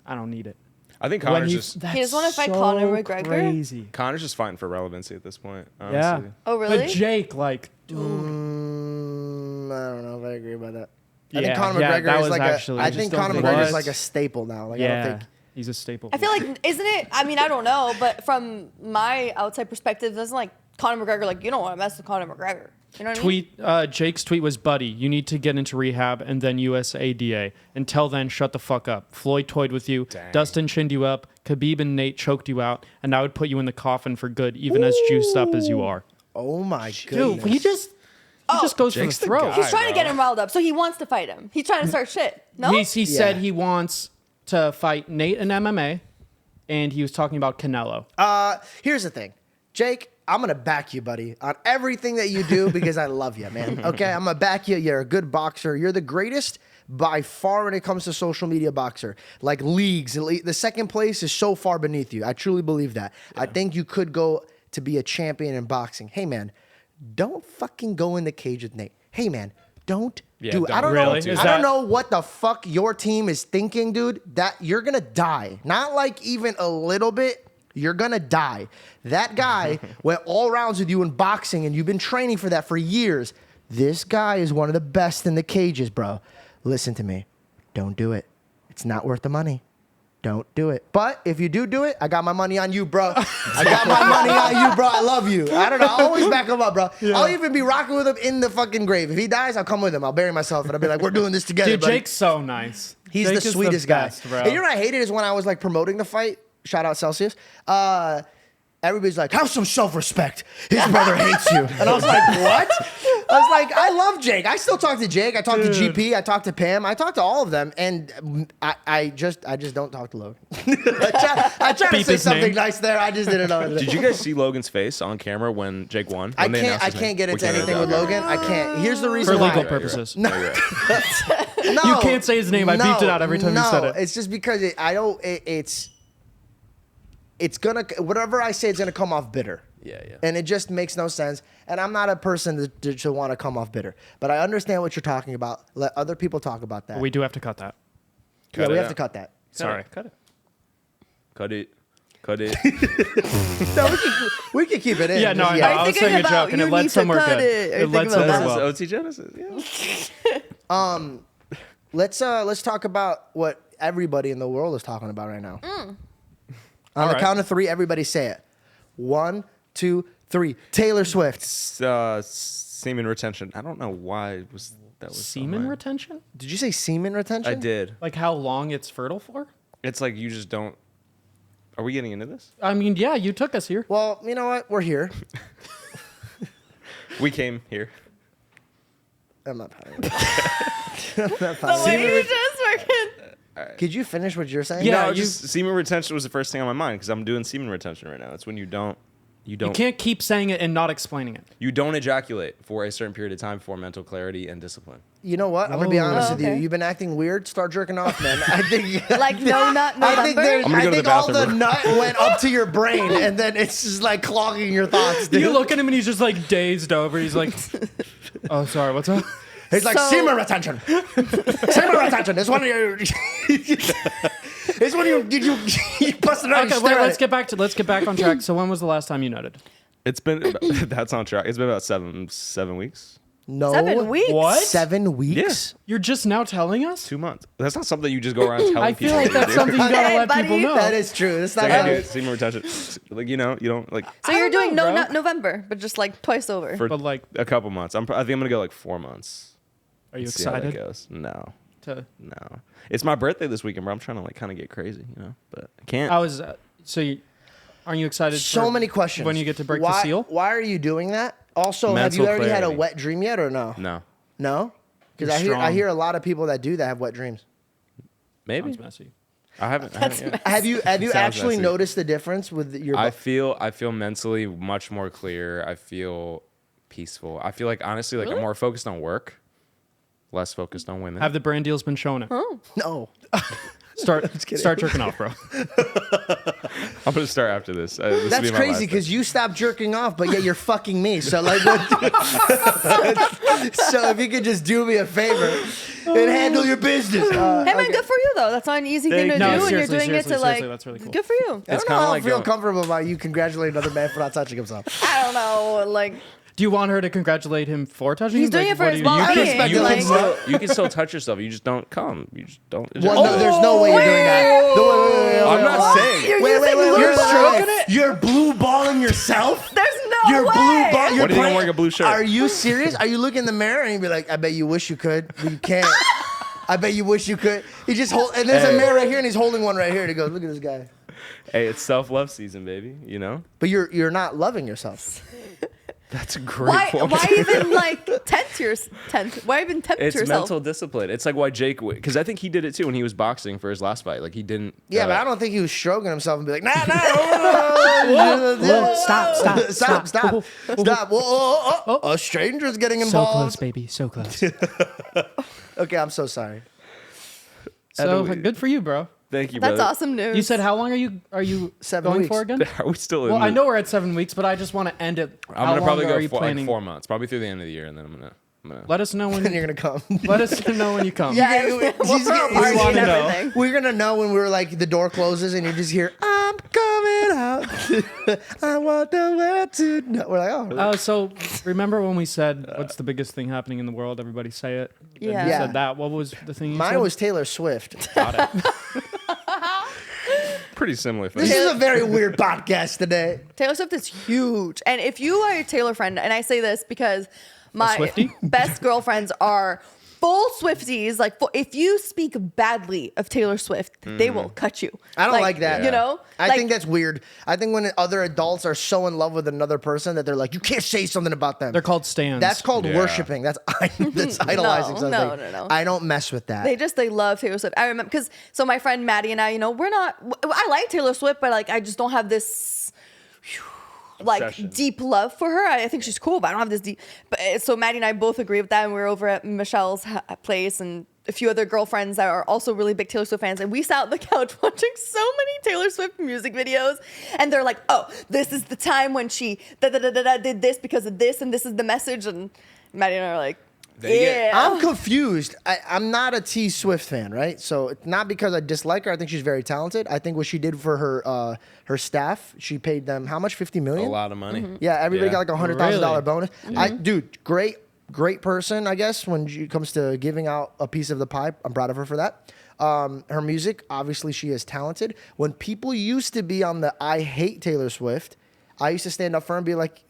"I don't need it." I think When Connor's he- just that's He just wanna fight so Conor McGregor? Crazy. Connor's just fighting for relevancy at this point. Yeah. Honestly. Oh, really? But Jake, like, dude. I don't know if I agree about that. I Yeah, think Conor yeah, McGregor that is was like actually- I I think just Conor don't McGregor think- is like a staple now. Like I Yeah, don't think. he's a staple. I feel like, isn't it? I mean, I don't know, but from my outside perspective, doesn't like Conor McGregor, like, you don't want to mess with Conor McGregor. You know what I mean? Jake's tweet was, "Buddy, you need to get into rehab and then USADA. Until then, shut the fuck up. Floyd toyed with you. Dang. Dustin chinned you up. Khabib and Nate choked you out. And I would put you in the coffin for good, even as juiced up as you are." Oh my Dude, goodness. he just goes Jake's for the the throat. guy. He's trying to bro. get him riled up, so he wants to fight him. He's trying to start shit. No? He said Yeah. he wants to fight Nate in MMA, and he was talking about Canelo. Here's the thing, Jake. I'm gonna back you, buddy, on everything that you do because I love you, man. Okay, I'm gonna back you. You're a good boxer. You're the greatest by far when it comes to social media boxer. Like leagues, the second place is so far beneath you. I truly believe that. I think you could go to be a champion in boxing. Hey, man, don't fucking go in the cage with Nate. Hey, man, don't Yeah, do it. I don't. don't know. Really? Is I don't that- know what the fuck your team is thinking, dude. That you're gonna die. Not like even a little bit. You're gonna die. That guy went all rounds with you in boxing, and you've been training for that for years. This guy is one of the best in the cages, bro. Listen to me. Don't do it. It's not worth the money. Don't do it. But if you do it, I got my money on you, bro. I got my money on you, bro. I love you. I don't know. I'll always back him up, bro. I'll even be rocking with him in the fucking grave. If he dies, I'll come with him. I'll bury myself and I'll be like, we're doing this together, Dude, buddy. Jake's so nice. He's Jake the is sweetest guy. best, bro. And you know what I hated is when I was like promoting the fight. Shout out Celsius. Everybody's like, have some self-respect. His brother hates you. And I was like, what? I was like, I love Jake. I still talk to Jake. I talk to GP. I talk to Pam. I talk to all of them. And I just don't talk to Logan. I try to Beep say his something name. nice there. I just didn't know. Did you guys see Logan's face on camera when Jake won? I When they announced can't his name? get We into can't anything do with that. Logan. I can't. Here's the reason For why. legal purposes. No. You can't say his name. I beeped it out every time you said it. It's just because it's gonna, whatever I say, it's gonna come off bitter. Yeah, yeah. And it just makes no sense. And I'm not a person to want to come off bitter. But I understand what you're talking about. Let other people talk about that. We do have to cut that. Yeah, we it have out. to cut that. Sorry. Cut it. Cut it. Cut it. No, we can keep it in. Yeah, no, I know. Yeah. I was saying a joke, and it led somewhere good. It led somewhere well. OT Genesis. Yeah. Let's talk about what everybody in the world is talking about right now. On All the right. count of three, everybody say it. 1, 2, 3. Taylor Swift. Semen retention. I don't know why that was so Semen high. retention? Did you say semen retention? I did. Like how long it's fertile for? It's like you just don't. Are we getting into this? I mean, yeah, you took us here. Well, you know what? We're here. We came here. I'm not pouting. I'm not pouting. Wait, you just fucking. Could you finish what you're saying? Yeah, No, you- just semen retention was the first thing on my mind because I'm doing semen retention right now. It's when you don't You can't keep saying it and not explaining it. you don't ejaculate for a certain period of time for mental clarity and discipline. You know what? I'm gonna be honest Oh, with you. okay. You've been acting weird. Start jerking off, man. I think. Like no nut I think, November. I'm gonna go to the all the bathroom. nut went up to your brain, and then it's just like clogging your thoughts. Dude. You look at him and he's just like dazed over. He's like, "Oh, sorry, what's up?" He's like So- semen retention. Semen retention. It's one of your. It's when you busted out. Okay, wait, let's get back on track. So when was the last time you nutted? It's been that's on track. It's been about seven weeks, No. 7 weeks. What? 7 weeks? You're just now telling us? 2 months. That's not something you just go around telling I people. feel like to that's do. something you gotta Hey, let people buddy. know. That is true. It's not. Like, I do how- it, semen retention. Like you don't like So I you're don't doing know, no bro. nut November, but just like twice over. for But like, a couple months. I think I'm gonna go like 4 months. are you See how that excited goes. No. to? It's my birthday this weekend, bro. I'm trying to like kind of get crazy, but I can't. I was. Aren't you excited? So for many questions. when you get to break why, the seal. Why are you doing that? Also, have Mental you already had a clarity. wet dream yet, or no? No. No. Because You're I strong. hear a lot of people that do that have wet dreams. Maybe. Sounds messy. I haven't yet. Have you Sounds actually messy. noticed the difference with your? I feel mentally much more clear. I feel peaceful. I feel like honestly like I'm more focused on work, less focused on women. Have the brand deals been showing it? No. Start jerking off, bro. I'm gonna start after this. This will That's be my crazy last because you stopped jerking off, but yet you're fucking me. So like, so if you could just do me a favor and handle your business. Hey man, good for you though. That's not an easy thing to No, do, and you're seriously, doing it to seriously, like. that's really cool. Good for you. I It's don't know kinda how like I feel going- comfortable about you congratulating another man for not touching himself. I don't know, like. Do you want her to congratulate him for touching? He's him? doing it for what his do you- well-being. You can- You like, can still touch yourself. You just don't come. You just don't. Well, no, there's no way you're doing that. No, I'm not saying. You're Wait, using wait, blue you're ball. stroking it. You're blue balling yourself. There's no You're way. blue ball. You're What do you think I'm playing- wearing a blue shirt? Are you serious? Are you looking in the mirror and you be like, I bet you wish you could, but you can't. I bet you wish you could. He just hold, and there's a mirror right here, and he's holding one right here. And he goes, look at this guy. Hey, it's self-love season, baby. You know. But you're not loving yourself. That's a great Why? point. Why even like tempt? Why even tempt It's yourself? mental discipline. It's like why Jake, because I think he did it too when he was boxing for his last fight. Like he didn't. Yeah, but I don't think he was stroking himself and be like, nah. Stop. Whoa, a stranger's getting So involved. close, baby. So close. Okay, I'm so sorry. So Anyway. good for you, bro. Thank you, That's brother. awesome news. You said how long are you 7 going weeks. for again? Are we still in? Well, I know we're at 7 weeks, but I just want to end it. I'm gonna probably are go you for planning? like 4 months, probably through the end of the year, and then I'm gonna. Let us know when And you're gonna come. Let us know when you come. Yeah, We're we'll throw a party and wanna know. everything. We're gonna know when we're like the door closes and you just hear, I'm coming out. I want the world to know. We're like, oh. So remember when we said what's the biggest thing happening in the world? Everybody say it. And Yeah. you Yeah. said that. What was the thing you Mine said? was Taylor Swift. Got it. Pretty similar This thing. is a very weird podcast today. Taylor Swift is huge. And if you are a Taylor friend, and I say this because my Swiftie? best girlfriends are full Swifties. Like, if you speak badly of Taylor Swift, they will cut you. I don't like that. You know? I Like, think that's weird. I think when other adults are so in love with another person that they're like, you can't say something about them. They're called stans. That's called Yeah. worshiping. That's idolizing No, something. no. I don't mess with that. they love Taylor Swift. I remember because my friend Maddie and I, I like Taylor Swift, but like I just don't have this like Obsession. deep love for her. I think she's cool, but I don't have this deep. But so Maddie and I both agree with that, and we were over at Michelle's place and a few other girlfriends that are also really big Taylor Swift fans, and we sat on the couch watching so many Taylor Swift music videos, and they're like, "Oh, this is the time when she did this because of this, and this is the message." And Maddie and I are like, They get- "Yeah." I'm confused. I'm not a T Swift fan, right? So it's not because I dislike her. I think she's very talented. I think what she did for her staff, she paid them how much? $50 A million. lot of money. Yeah, everybody Yeah. got like $100,000 Really? bonus. Dude, great person, I guess, when it comes to giving out a piece of the pie. I'm proud of her for that. Her music, obviously, she is talented. When people used to be on the I hate Taylor Swift, I used to stand up for her and be like,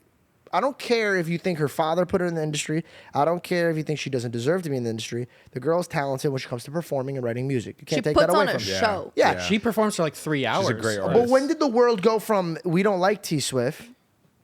I don't care if you think her father put her in the industry. I don't care if you think she doesn't deserve to be in the industry. The girl's talented when she comes to performing and writing music. You She can't take puts that away on a from her. show. Yeah. She performs for like 3 hours. She's a great But artist. when did the world go from we don't like T Swift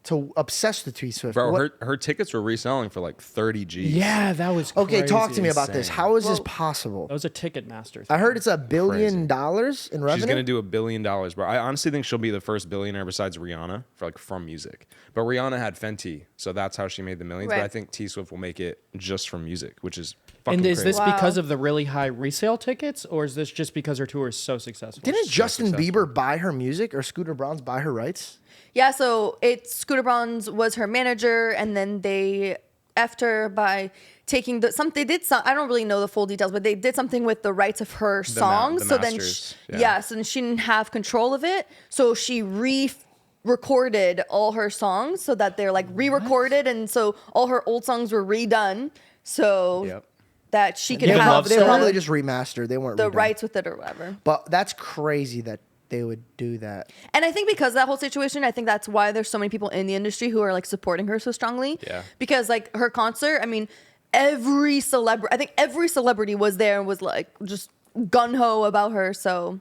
to obsessed with T Swift? Bro, What- her tickets were reselling for like 30 G's. Yeah, that was Okay, talk crazy. to me about this. Insane. How is this Well, possible? That was a Ticketmaster. I heard it's $1 billion in She's revenue. gonna do $1 billion, bro. I honestly think she'll be the first billionaire besides Rihanna for like from music. But Rihanna had Fenty, so that's how she made the millions. But Right. I think T Swift will make it just from music, which is fucking And is crazy. this Wow. because of the really high resale tickets, or is this just because her tour is so successful? Didn't Justin successful. Bieber buy her music or Scooter Braun's buy her rights? Yeah, so Scooter Braun's was her manager, and then they effed her by taking they did some, I don't really know the full details, but they did something with the rights of her songs. the So then, masters, yeah. yes, and she didn't have control of it. So she recorded all her songs so that they're like re-recorded, and so all her old songs were redone. So Yep. that she could Yeah, have Love They Song. probably just remastered. They weren't the redone. rights with it or whatever. But that's crazy that they would do that. And I think because of that whole situation, I think that's why there's so many people in the industry who are like supporting her so strongly. Yeah. Because like her concert, I mean, I think every celebrity was there and was like just gun ho about her. So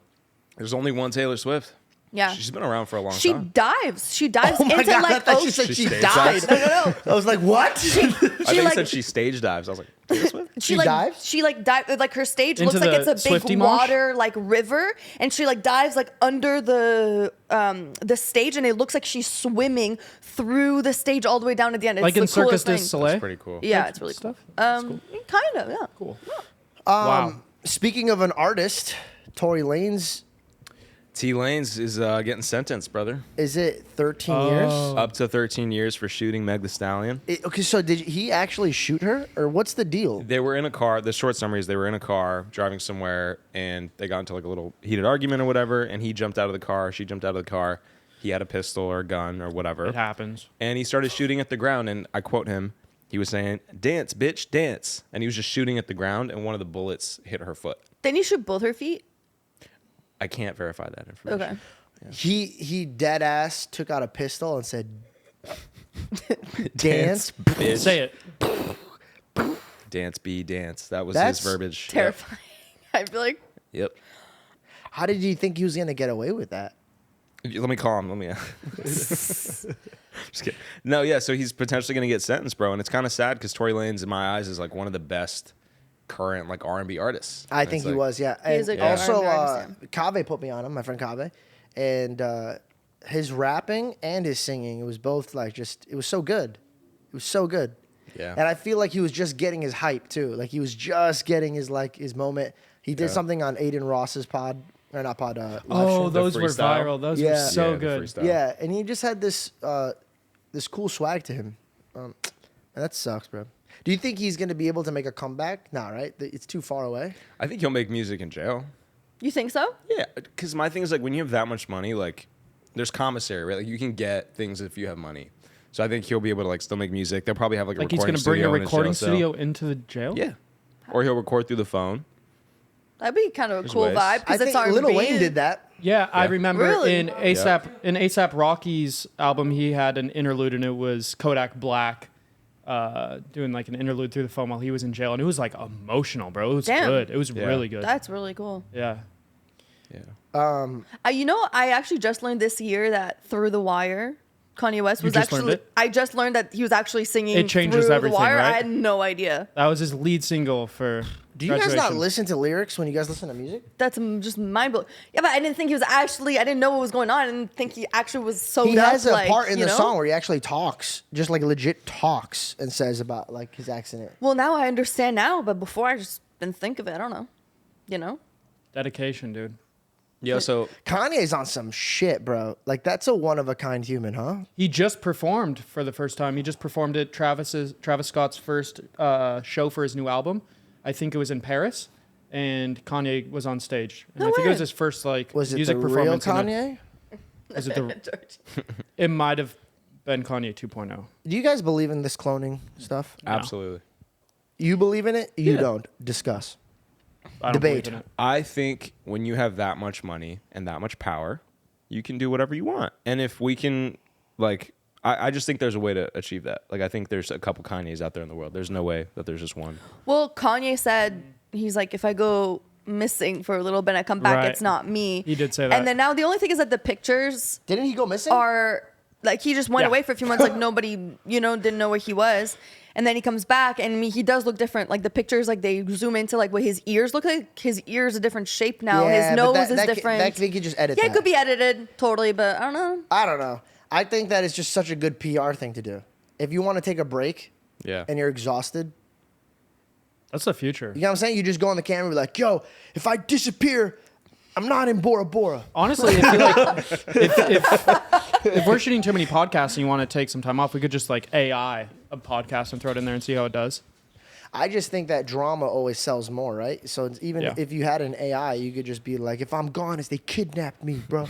There's only one Taylor Swift. yeah, She's been around for a long she time. dives. She dives Oh my into God, I like thought you ocean. said She she stayed died. No. I was like, what? I think like- you said she stage dives. I was like, Taylor Swift? She like dives? She like dive like her stage Into looks like the it's a big Swiftie mosh? water like river, and she like dives like under the stage, and it looks like she's swimming through the stage all the way down to the end. It's like the in Circus coolest du thing. Soleil? That's pretty cool. Yeah, Type it's really stuff? cool. Kind of, yeah. Cool. Wow. Speaking of an artist, Tory Lanez, T Lanez is getting sentenced, brother. is it 13 years? Up to 13 years for shooting Meg the Stallion. Okay, so did he actually shoot her, or what's the deal? They were in a car. The short summary is they were in a car driving somewhere, and they got into like a little heated argument or whatever. And he jumped out of the car. She jumped out of the car. He had a pistol or a gun or whatever. It happens. And he started shooting at the ground. And I quote him. He was saying, "Dance, bitch, dance." And he was just shooting at the ground, and one of the bullets hit her foot. Then you shoot both her feet. I can't verify that information. Okay. He dead ass took out a pistol and said, "Dance." bitch. Say it. Dance, be dance. That was That's his verbiage. Yep. Terrifying. I feel like Yep. How did you think he was gonna get away with that? Let me call him. Let me. Just kidding. No, yeah. So he's potentially going to get sentenced, bro, and it's kind of sad because Tory Lanez, in my eyes, is like one of the best current like R&B artists. I And think it's he like- was, yeah. He is And a good also, R&B Kave put me on him, my friend Kave, and his rapping and his singing, it was both like it was so good. It was so good. Yeah. And I feel like he was just getting his hype too. Like he was just getting his moment. He did something on Aiden Ross's pod, or not pod. Live Oh, show. those were freestyle? viral. Those Yeah. were so Yeah, the good. freestyle. Yeah, and he just had this cool swag to him. And that sucks, bro. Do you think he's gonna be able to make a comeback? Nah, right? It's too far away. I think he'll make music in jail. you think so? Yeah, because my thing is like when you have that much money, like there's commissary, right? Like you can get things if you have money. So I think he'll be able to like still make music. They'll probably have like a Like he's recording gonna bring a studio in his recording jail cell. studio into the jail. Yeah, or he'll record through the phone. That'd be kind of a cool ways. vibe I because it's think R&B. Lil Wayne did that. Yeah, I remember Really? in ASAP Rocky's album, he had an interlude, and it was Kodak Black doing like an interlude through the phone while he was in jail, and it was like emotional, bro. It was Damn. good. It was really good. That's really cool. Yeah. Yeah. I actually just learned this year that Through the Wire, Kanye West was just learned actually. it? I just learned that he was actually singing. It changes Through everything, the Wire. right? I had no idea. That was his lead single for Do you guys not Graduation. listen to lyrics when you guys listen to music? That's just mind blowing. Yeah, but I didn't think he was actually. I didn't know what was going on. I didn't think he actually was so. He has a like, part in you the know? song where he actually talks, just like legit talks, and says about like his accident. Well, now I understand now, but before I just didn't think of it. I don't know. You know. Dedication, dude. Yeah. So Kanye's on some shit, bro. Like that's a one of a kind human, huh? He just performed for the first time. He just performed at Travis Scott's first show for his new album. I think it was in Paris, and Kanye was on stage. And No I think it was way. his first like Was it music the real performance. Kanye? Is it the? It might have been Kanye 2.0. Do you guys believe in this cloning stuff? absolutely. You believe in it? You Yeah. don't. Discuss. I don't believe Debate. in it. I think when you have that much money and that much power, you can do whatever you want. And if we can, like, I just think there's a way to achieve that. Like, I think there's a couple Kanyes out there in the world. There's no way that there's just one. Well, Kanye said he's like, if I go missing for a little bit, I come back, Right. it's not me. He did say that. And then now the only thing is that the pictures Didn't he go missing? are like he just went Yeah. away for a few months, like nobody, didn't know where he was. And then he comes back, and I mean, he does look different. Like the pictures, like they zoom into like what his ears look like. His ears a different shape now. Yeah, His but nose that- is that ca- different. that- they could just edit Yeah, that. it could be edited totally, but I don't know. I don't know. I think that is just such a good PR thing to do. If you want to take a break Yeah. and you're exhausted, That's the future. you know what I'm saying? You just go on the camera and be like, yo, if I disappear, I'm not in Bora Bora. Honestly, if, you like, if we're shooting too many podcasts and you want to take some time off, we could just like AI a podcast and throw it in there and see how it does. I just think that drama always sells more, right? So it's even Yeah. if you had an AI, you could just be like, if I'm gone, it's they kidnapped me, bro.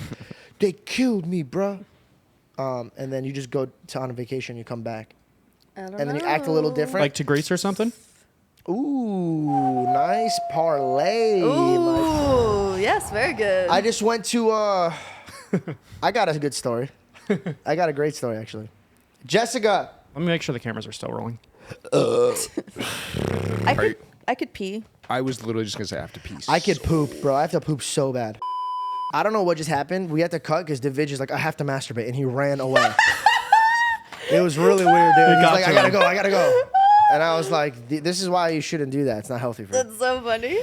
They killed me, bro. And then you just go on a vacation, you come back. I don't And then you act a little different. Like to Greece or something? Ooh, nice parlay. Ooh, yes, very good. I just went to I got a good story. I got a great story actually. Jessica. Let me make sure the cameras are still rolling. I could pee. I was literally just going to say I have to pee. I could poop, bro. I have to poop so bad. I don't know what just happened. We had to cut because Divij is like, I have to masturbate, and he ran away. It was really weird, dude. He's got like, to I him. gotta go. And I was like, this is why you shouldn't do that. It's not healthy for you. That's so funny.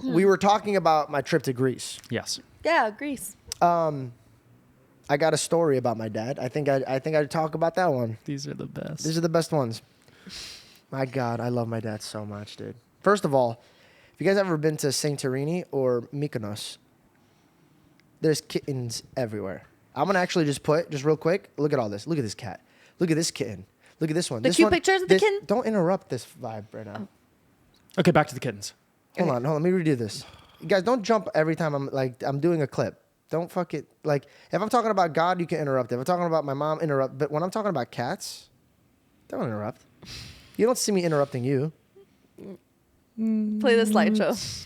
We were talking about my trip to Greece. Yes. Yeah, Greece. I got a story about my dad. I think I'd talk about that one. These are the best. These are the best ones. My God, I love my dad so much, dude. First of all, if you guys ever been to Santorini or Mykonos, there's kittens everywhere. I'm gonna actually just real quick, look at all this. Look at this cat. Look at this kitten. Look at this one. The This cute one- pictures of the this- kitten? Don't interrupt this vibe right now. Okay, back to the kittens. Hold on, let me redo this. You guys, don't jump every time I'm doing a clip. Don't fuck it. Like, if I'm talking about God, you can interrupt. If I'm talking about my mom, interrupt. But when I'm talking about cats, don't interrupt. You don't see me interrupting you. Play the slideshow.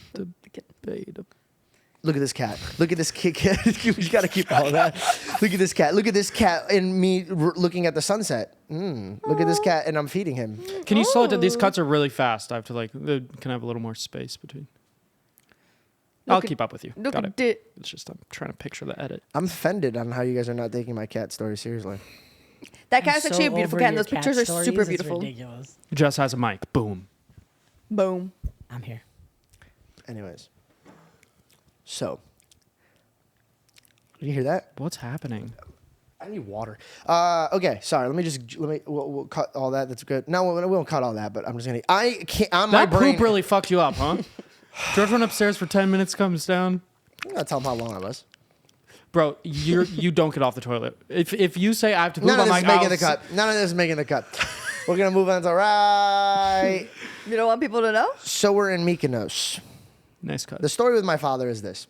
Look at this cat. Look at this kid. You got to keep all that. Look at this cat. Look at this cat and me looking at the sunset. Look at this cat and I'm feeding him. Can you slow it down? These cuts are really fast. I have to like, can I have a little more space between? I'll keep up with you. Look Got at it. it. It's just I'm trying to picture the edit. I'm offended on how you guys are not taking my cat story seriously. That cat's actually a beautiful cat. And those pictures are super It's beautiful. ridiculous. Jess has a mic. Boom. Boom. I'm here. Anyways. So. Did you hear that? What's happening? I need water. Okay, sorry. We'll cut all that. That's good. No, we won't cut all that. But I'm just gonna. I can't. On my That brain. poop really fucked you up, huh? George went upstairs for 10 minutes, comes down. I'm gonna tell him how long I was. Bro, you don't get off the toilet. If you say I have to poop, None of I'm this like, is making I'll the cut. None of this is making the cut. We're gonna move on to right. You don't want people to know? So we're in Mykonos. Nice cut. The story with my father is this.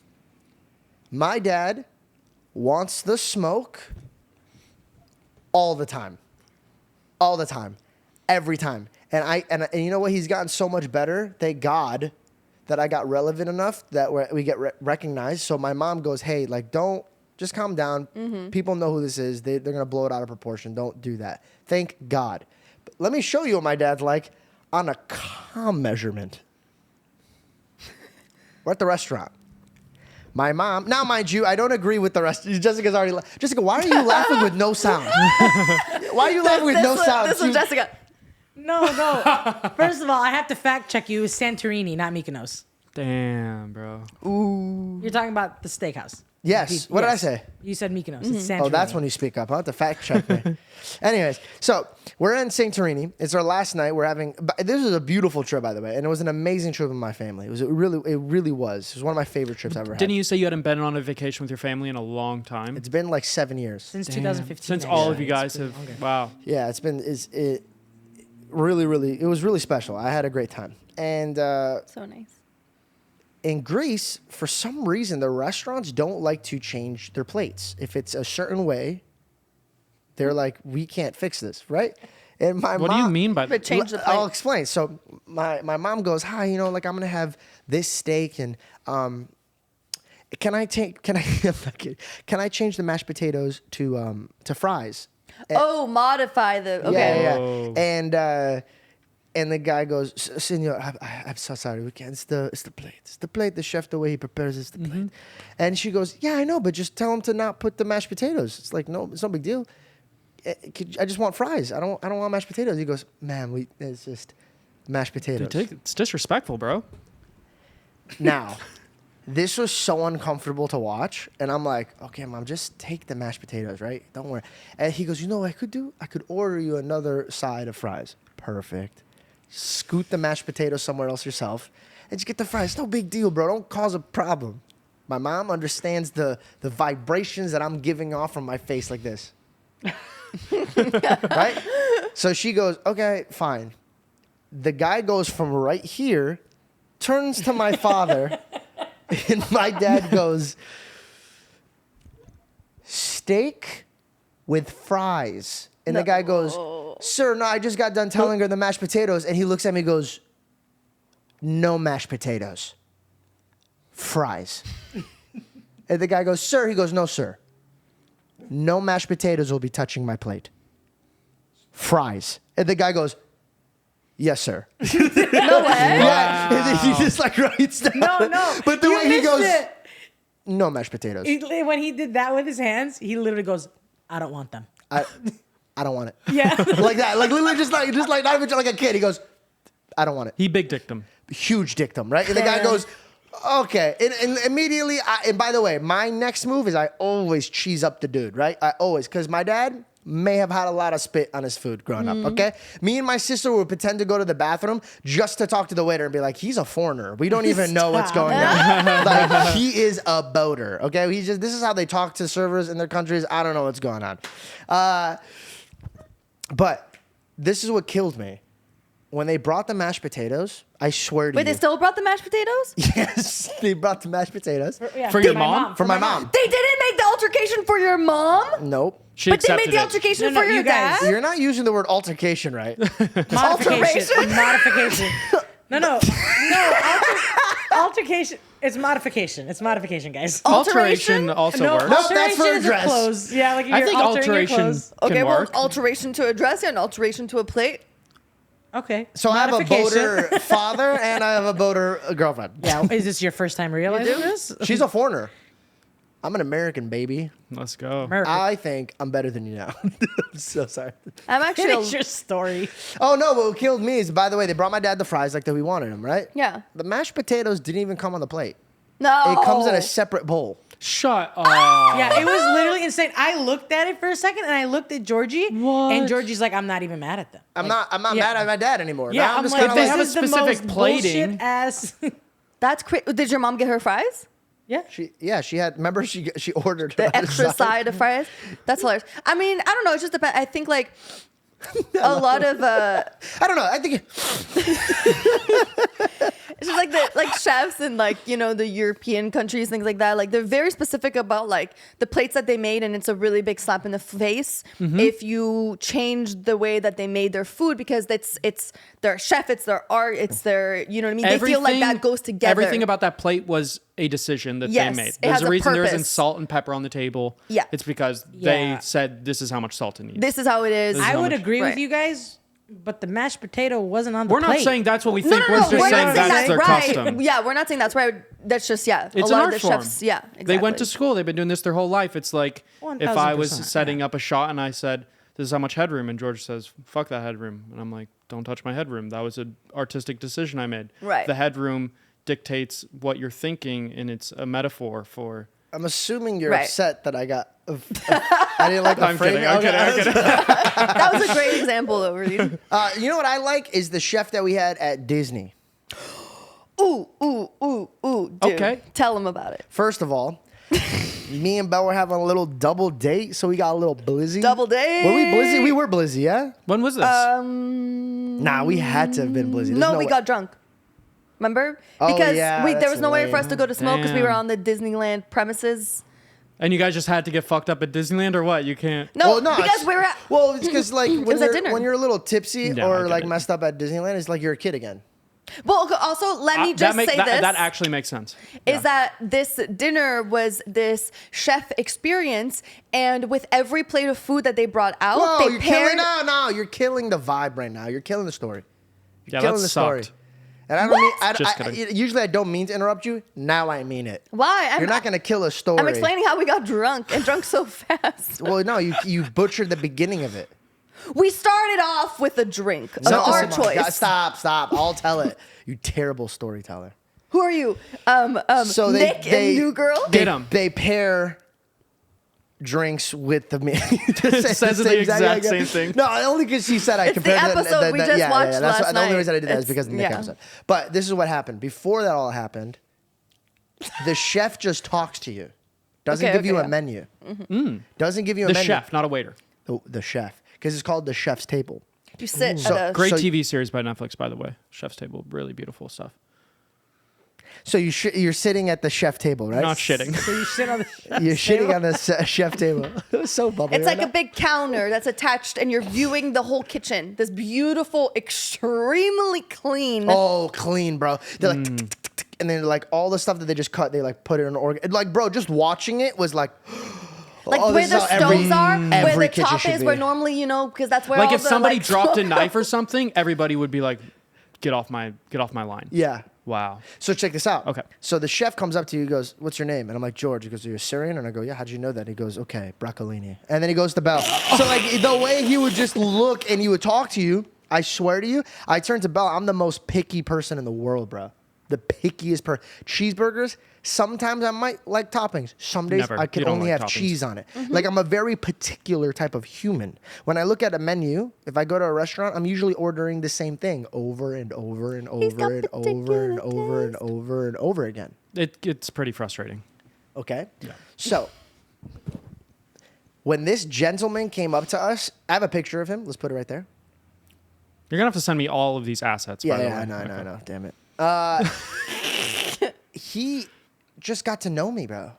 My dad wants the smoke all the time. All the time. Every time. And you know what? He's gotten so much better, thank God, that I got relevant enough that we get recognized. So my mom goes, hey, like, don't, just calm down. People know who this is. They're going to blow it out of proportion. Don't do that. Thank God. But let me show you what my dad's like on a calm measurement. We're at the restaurant. My mom, now mind you, I don't agree with the rest. Jessica's already, Jessica, why are you laughing with no sound? Why are you laughing with no sound? This was Jessica. No. First of all, I have to fact check you. It's Santorini, not Mykonos. Damn, bro. You're talking about the steakhouse. Yes. What did I say? You said Mykonos. It's Santorini. Oh, that's when you speak up. I'll have to fact check me. Anyways, so we're in Santorini. It's our last night. We're having. This was a beautiful trip, by the way, and it was an amazing trip with my family. It really was. It was one of my favorite trips I ever had. Didn't you say you hadn't been on a vacation with your family in a long time? It's been like 7 years. Since 2015. Since all of you guys have. Wow. Yeah, it was really special. I had a great time, and So nice. in Greece, for some reason, the restaurants don't like to change their plates. If it's a certain way, they're like, we can't fix this, right? And my What mom, do you mean by But that? change the plate. I'll explain. So my mom goes, hi, you know, like I'm gonna have this steak and can I change the mashed potatoes to fries? Oh, modify the. Okay. Yeah. Oh. And the guy goes, Senor, I'm so sorry. We can't. It's the plate. It's the plate. The chef, the way he prepares it's the plate. And she goes, yeah, I know, but just tell him to not put the mashed potatoes. It's like, no, it's no big deal. I just want fries. I don't want mashed potatoes. He goes, man, it's just mashed potatoes. Dude, it's disrespectful, bro. Now, this was so uncomfortable to watch, and I'm like, okay, Mom, just take the mashed potatoes, right? Don't worry. And he goes, you know what I could do? I could order you another side of fries. Perfect. Scoot the mashed potatoes somewhere else yourself, and just get the fries. No big deal, bro. Don't cause a problem. My mom understands the vibrations that I'm giving off from my face like this. Right? So she goes, okay, fine. The guy goes from right here, turns to my father, and my dad goes, steak with fries. And the guy goes, sir, no, I just got done telling her the mashed potatoes. And he looks at me and goes, no mashed potatoes. Fries. And the guy goes, sir. He goes, no, sir. No mashed potatoes will be touching my plate. Fries. And the guy goes, yes, sir. No way. Yeah. And then he just like writes down. No. But the You way he missed goes, it. no mashed potatoes. When he did that with his hands, he literally goes, I don't want them. I don't want it. Yeah. Like that. Like literally just like not even like a kid. He goes, I don't want it. He big dicked him. Huge dictum, right? And the guy goes, okay. And immediately, and by the way, my next move is I always cheese up the dude, right? I always, because my dad may have had a lot of spit on his food growing up, okay? Me and my sister would pretend to go to the bathroom just to talk to the waiter and be like, he's a foreigner. We don't even know what's going on. Like, he is a boater, okay? This is how they talk to servers in their countries. I don't know what's going on. But this is what killed me. When they brought the mashed potatoes, I swear to Wait, you. they still brought the mashed potatoes? Yes, they brought the mashed potatoes. For your mom? For my mom. They didn't make the altercation for your mom? Nope. She But they made accepted the it. altercation No, for your you guys- dad? You're not using the word altercation right. Modification. No. Altercation. It's modification. It's modification, guys. Alteration also No, works. Nope, that's for alteration is a dress. clothes. Yeah, like I you're think altering your alteration clothes. can Okay, well, work. alteration to a dress and alteration to a plate. Okay. So I have a Modification. boater father and I have a boater girlfriend. Yeah. Is this your first time realizing this? She's a foreigner. I'm an American, baby. Let's go. America. I think I'm better than you now. I'm so sorry. I'm actually. Finish your story. Oh, no, what killed me is, by the way, they brought my dad the fries like that we wanted them, right? Yeah. The mashed potatoes didn't even come on the plate. No. It comes in a separate bowl. Shut up. Yeah, it was literally insane. I looked at it for a second, and I looked at Georgie, What? and Georgie's like, "I'm not even mad at them." I'm Like, not yeah. mad at my dad anymore. Yeah, Now I'm just like, kinda they this have a is the specific most plating. bullshit ass. That's crazy. Did your mom get her fries? Yeah. she had. Remember, she ordered her The other extra side of fries? That's hilarious. I mean, I don't know. It just depends. I think like a lot of I don't know. I think It's just like the chefs in like, you know, the European countries, things like that. Like they're very specific about like the plates that they made, and it's a really big slap in the face if you change the way that they made their food, because it's their chef, it's their art, it's their, you know what I mean? They feel like that goes together. Everything about that plate was a decision that Yes, they made. it There's has a a reason there isn't purpose. salt and pepper on the table. Yeah. It's because Yeah. they said this is how much salt it needs. This is how it is. I would agree with Right. you guys, but the mashed potato wasn't on the We're plate. not saying that's what we No, think. no, We're no, just we're saying not saying that's that's their right. custom. Yeah, we're not saying that's right. That's just, It's a an lot art of the form. chefs, yeah, exactly. They went to school. They've been doing this their whole life. It's like if I was 1000%, setting up a shot and I said, this is how much headroom, and George says, fuck that headroom. And I'm like, don't touch my headroom. That was an artistic decision I made. Right. The headroom dictates what you're thinking, and it's a metaphor for... I'm assuming you're Right. upset that I got. I didn't like the I'm kidding. framing. I'm Okay. kidding. I'm kidding. That was a great example, though, really. You know what I like is the chef that we had at Disney. Ooh, dude. Okay. Tell them about it. First of all, me and Belle were having a little double date, so we got a little blizzy. Double date. Were we blizzy? We were blizzy, yeah? When was this? Nah, we had to have been blizzy. There's No, we way- got drunk. Remember? Oh, Because yeah, there that's was no way for us to go to smoke because we were Damn. on the Disneyland premises. and you guys just had to get fucked up at Disneyland, or what? You can't... No, Well, no, because it's- we were at. Well, it's because like was at dinner. when you're a little tipsy No, I or get like it. messed up at Disneyland, it's like you're a kid again. Well, okay, also, let me just say this. That actually makes sense. Is that this dinner was this chef experience, and with every plate of food that they brought out, Whoa, they you're paired. killing no, you're killing the vibe right now. You're killing the story. Yeah, killing that the story. sucked. And I don't mean. Just kidding. Usually I don't mean to interrupt you. Now I mean it. Why? You're not gonna kill a story. I'm explaining how we got drunk and drunk so fast. Well, no, you butchered the beginning of it. We started off with a drink of No, our come on, choice. God, stop. I'll tell it. You terrible storyteller. Who are you? So Nick they and New Girl? Get 'em. They pair drinks with the meal. Says the exact same thing. No, only because she said I It's the compared episode we just watched That's last the only night. reason I did that is It's- because of the Nick yeah. episode. But this is what happened. Before that all happened, the chef just talks to you. Doesn't Okay, give you okay, a yeah. menu. Doesn't give you a The menu. chef, not a waiter. The chef. Because it's called the chef's table. You sit So- at a. Great So- TV series by Netflix, by the way. Chef's Table, really beautiful stuff. So you're sitting at the chef table, right? Not shitting. So you sit on the You're shitting on the chef table. It was so bubbly. It's right like a now. big counter that's attached, and you're viewing the whole kitchen. This beautiful, extremely clean. Oh, clean, bro. They're like, tick, tick, tick, tick, and then like all the stuff that they just cut, they like put it in an organ. Like, bro, just watching it was like, Like oh, where this the is how every- stoves are, where every the kitchen top should is, be. where normally, because that's where Like all if the, somebody like, dropped a knife or something, everybody would be like, get off my line. Yeah. Wow. So check this out. Okay. So the chef comes up to you, he goes, "What's your name?" And I'm like, "George." He goes, "Are you Syrian?" And I go, "Yeah." "How'd you know that?" He goes, "Okay, broccolini." And then he goes to Belle. So like the way he would just look and he would talk to you, I swear to you, I turned to Belle. I'm the most picky person in the world, bro. The pickiest person. Cheeseburgers. Sometimes I might like toppings. Some days Never. I can You don't only like have toppings. cheese on it. Like I'm a very particular type of human. When I look at a menu, if I go to a restaurant, I'm usually ordering the same thing over and over and He's got over and over and particular over and taste. over and over again. It's pretty frustrating. Okay? Yeah. So, when this gentleman came up to us, I have a picture of him. Let's put it right there. You're going to have to send me all of these assets, by the way. I know. Damn it. He just got to know me, bro.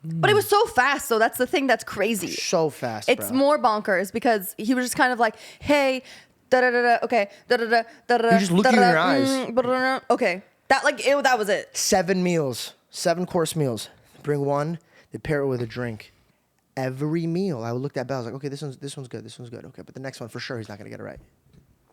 But it was so fast, so that's the thing that's crazy. So fast, It's bro. more bonkers because he was just kind of like, hey, da da da da, okay, da da da da da. He just looked you in your eyes. Okay, that was it. 7 meals. 7-course meals. Bring one. They pair it with a drink. Every meal, I looked at Belle. I was like, okay, this one's good. This one's good. Okay, but the next one for sure he's not gonna get it right.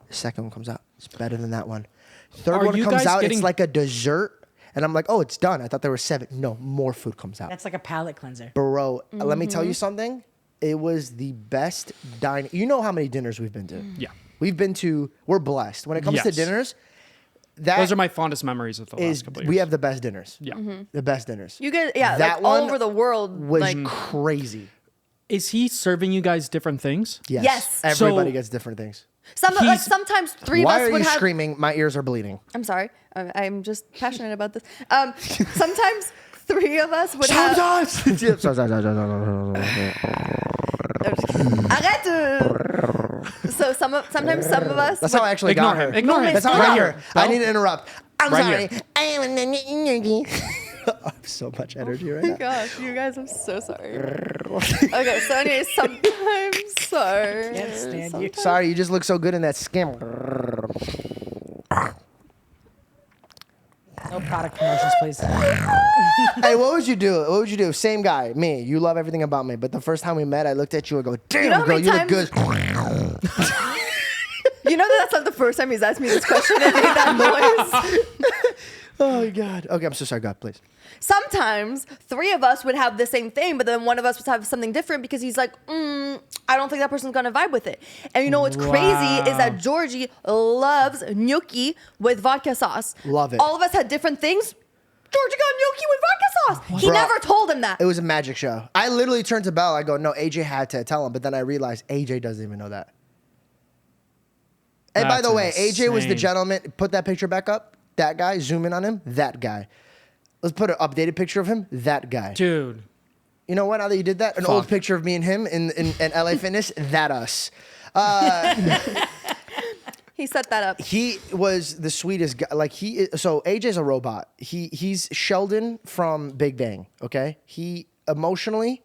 The second one comes out. It's better than that one. Third Are one you comes guys out. getting- It's like a dessert, and I'm like, oh, it's done. I thought there were 7. No, more food comes out. That's like a palate cleanser. Bro, let me tell Mm-hmm. you something. It was the best dining. You know how many dinners we've been to? Yeah. We're blessed. When it comes to Yes. dinners, that Those are my fondest memories of the is, last couple of years. we have the best dinners. Yeah. The best dinners. You guys, yeah, That like all one over the world. Was like, crazy. Is he serving you guys different things? Yes. Yes. Everybody So- gets different things. He's- sometimes three Why of us are would you have. screaming? My ears are bleeding. I'm sorry. I'm just passionate about this. Sometimes 3 of us would have. Sometimes. Yeah, sorry. Arrête. So sometimes some of us. That's how I actually Ignore got him. her. Ignore him. That's how I Stop. got her. I need to interrupt. I'm Right sorry. I am an energy. I have so much energy right now. Gosh, you guys, I'm so sorry. Okay, so anyway, sometimes sorry. Can't stand you. Sorry, you just look so good in that skim. No product promotions, please. Hey, what would you do? What would you do? Same guy, me. You love everything about me, but the first time we met, I looked at you and go, "Damn, know how girl, many you look times- good." You know that's not the first time he's asked me this question and made that noise. Oh my God. Okay, I'm so sorry. God, please. Sometimes 3 of us would have the same thing, but then one of us would have something different because he's like, I don't think that person's gonna vibe with it. And you know what's crazy is that Georgie loves gnocchi with vodka sauce. Love it. All of us had different things. Georgie got gnocchi with vodka sauce. He Bro, never told him that. It was a magic show. I literally turned to Belle. I go, "No, AJ had to tell him," but then I realized AJ doesn't even know that. And by That's the way, AJ was the insane. gentleman. Put that picture back up. That guy. Zoom in on him. That guy. Let's put an updated picture of him. That guy. Dude. You know what? Now that you did that, an old Fuck. picture of me and him in LA Fitness. That us. He set that up. He was the sweetest guy. Like so AJ's a robot. He's Sheldon from Big Bang. Okay. He emotionally,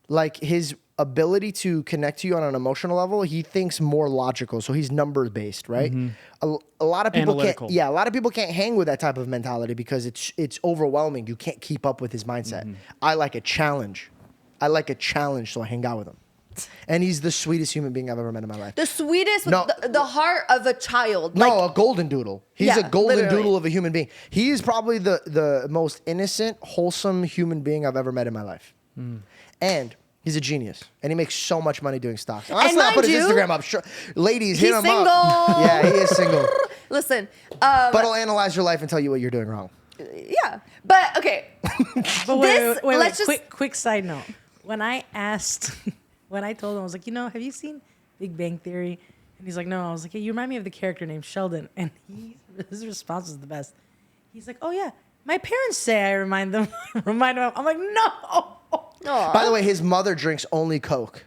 like his ability to connect to you on an emotional level, he thinks more logical. So he's number based, right? A lot of people Analytical. can't. Yeah, a lot of people can't hang with that type of mentality because it's overwhelming. You can't keep up with his mindset. I like a challenge. So I hang out with him. And he's the sweetest human being I've ever met in my life. The sweetest, No. the heart of a child. No, a golden doodle. He's Yeah, a golden literally. doodle of a human being. He is probably the most innocent, wholesome human being I've ever met in my life. And he's a genius. And he makes so much money doing stocks. Honestly, I'll mind put his you, Instagram up. Sure. Ladies, hit he's him single. up. Yeah, he is single. Listen, But he'll analyze your life and tell you what you're doing wrong. yeah. But okay, But This- wait, let's just- quick side note. When I asked, when I told him, I was like, have you seen Big Bang Theory? And he's like, no. I was like, hey, you remind me of the character named Sheldon. And his response was the best. He's like, oh yeah, my parents say I remind them. I'm like, no. By the way, his mother drinks only Coke.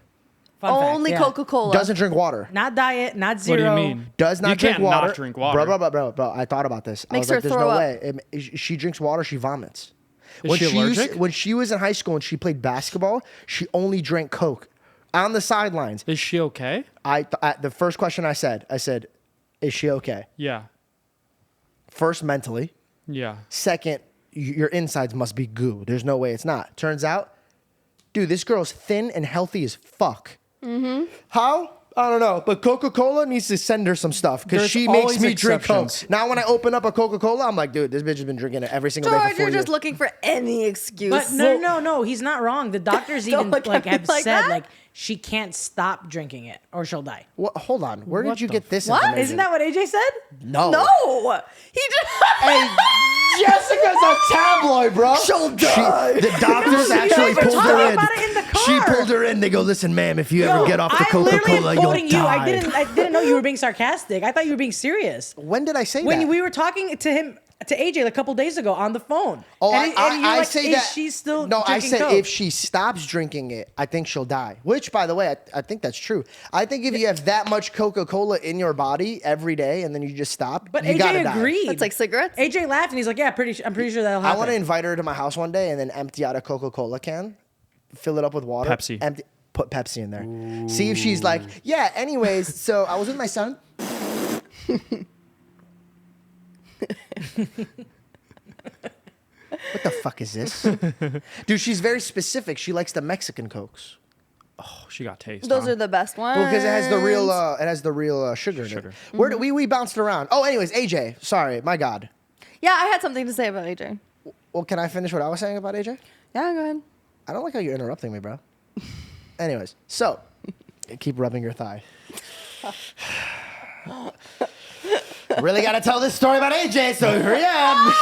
Fun fact, only yeah. Coca-Cola. Doesn't drink water. Not diet, not What zero. do you mean? Does not you drink can't water. not drink water. Bro, I thought about this. Makes I her was like, there's throw no up. way. She drinks water, she vomits. Is she allergic? When she was in high school and she played basketball, she only drank Coke. On the sidelines, Is she okay? the first question I said, is she okay? Yeah. First, mentally. Yeah. Second, your insides must be goo. There's no way it's not. Turns out, dude, this girl's thin and healthy as fuck. How? I don't know. But Coca-Cola needs to send her some stuff because There's she makes always me drink Coke. exceptions. Now, when I open up a Coca-Cola, I'm like, dude, this bitch has been drinking it every single day George, for 4 you're years. just looking for any excuse. But no, he's not wrong. The doctors even look at like me have like said that. like she can't stop drinking it or she'll die. What? Hold on. Where What did you the get this What? information? Isn't that what AJ said? No. no, he just. Hey, Jessica's a tabloid, bro. She'll die. The doctors you actually guys were pulled her talking in. about it in the She car. pulled her in. They go, listen, ma'am, if you ever No, get off the I literally Coca-Cola, am you'll quoting you. die. I didn't know you were being sarcastic. I thought you were being serious. When did I say When that? we were talking to him to AJ a couple days ago on the phone. Oh, and you're I like, say is that. she still no, I drinking said Coke? if she stops drinking it, I think she'll die. Which, by the way, I think that's true. I think if you have that much Coca-Cola in your body every day and then you just stop, But you gotta AJ die. agreed. That's like cigarettes. AJ laughed and he's like, yeah, I'm pretty sure that'll I happen. want to invite her to my house one day and then empty out a Coca-Cola can, fill it up with water, Pepsi. empty, put Pepsi in there. See if she's like, yeah. Anyways, so I was with my son. What the fuck is this? Dude, she's very specific. She likes the Mexican Cokes. Oh, she got taste. Those huh? are the best ones. Well, because it has the real sugar in it. Where do we bounced around? Oh, anyways, AJ. Sorry, my God. Yeah, I had something to say about AJ. Well, can I finish what I was saying about AJ? Yeah, go ahead. I don't like how you're interrupting me, bro. Anyways, so keep rubbing your thigh. Really got to tell this story about AJ, so hurry up.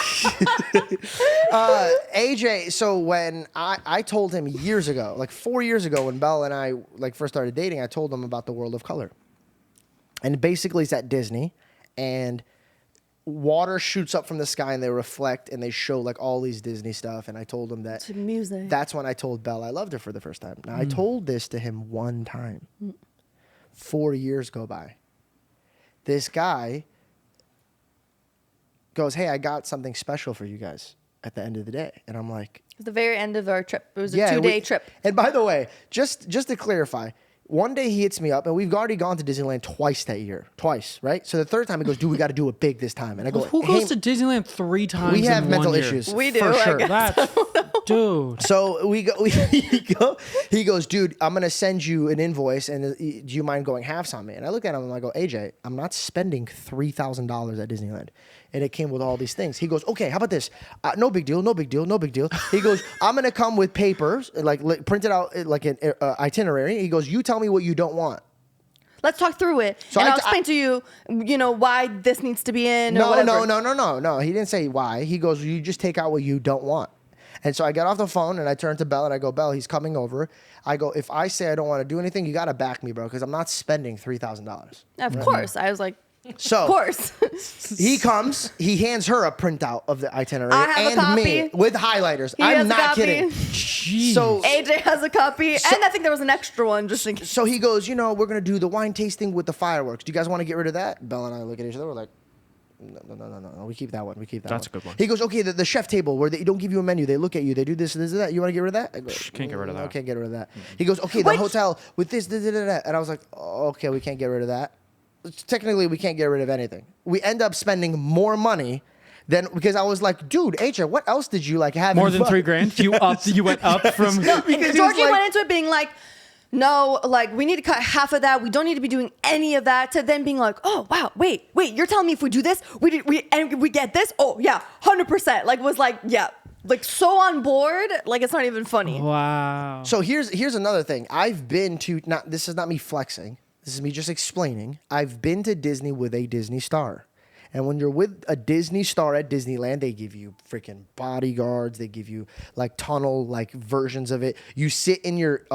AJ, so when I told him years ago, like 4 years ago, when Belle and I like first started dating, I told him about the world of color. And basically it's at Disney, and water shoots up from the sky and they reflect and they show like all these Disney stuff. And I told him that To music. that's when I told Belle I loved her for the first time. Now I told this to him one time. 4 years go by. This guy goes, hey, I got something special for you guys at the end of the day. And I'm like, At the very end of our trip. It was a 2-day trip. And by the way, just to clarify, one day he hits me up, and we've already gone to Disneyland twice that year. Twice, right? So the third time he goes, dude, we got to do it big this time. And I go, Who goes to Disneyland 3 times? we have in mental 1 year? issues. We do, for I sure. guess. Dude. So he goes, dude, I'm going to send you an invoice, and do you mind going halves on me? And I look at him and I go, AJ, I'm not spending $3,000 at Disneyland. And it came with all these things. He goes, okay, how about this? No big deal, no big deal, no big deal. He goes, I'm going to come with papers, like printed out like an itinerary. He goes, you tell me what you don't want. Let's talk through it. So and I- I'll explain to you, why this needs to be in or No, whatever. no. He didn't say why. He goes, you just take out what you don't want. And so I get off the phone and I turn to Belle and I go, Belle, he's coming over. I go, if I say I don't want to do anything, you got to back me, bro, because I'm not spending $3,000. Of course. I was like, So of course. he comes, he hands her a printout of the itinerary I have a and me copy. with highlighters. He has I'm a not copy. kidding. So AJ has a copy. And I think there was an extra one just in case. So he goes, we're going to do the wine tasting with the fireworks. Do you guys want to get rid of that? Belle and I look at each other. We're like, no. We keep that one. That's a good one. He goes, okay, the chef table where they don't give you a menu. They look at you. They do this, this, and that. You want to get rid of that? I go, Can't get rid of that. I can't get rid of that. He goes, okay, the hotel with this, that. And I was like, oh, okay, we can't get rid of that. Technically, we can't get rid of anything. We end up spending more money than, because I was like, dude, AJ, what else did you have? More in than fun? $3,000? You went up from... Because he was Georgie like- went into it being like, no, we need to cut half of that. We don't need to be doing any of that. To then being like, oh wow, wait, you're telling me if we do this, we get this? Oh yeah, 100%. So on board. It's not even funny. Wow. So here's another thing. I've been to, this is not me flexing. This is me just explaining. I've been to Disney with a Disney star. And when you're with a Disney star at Disneyland, they give you freaking bodyguards. They give you tunnel versions of it. You sit in your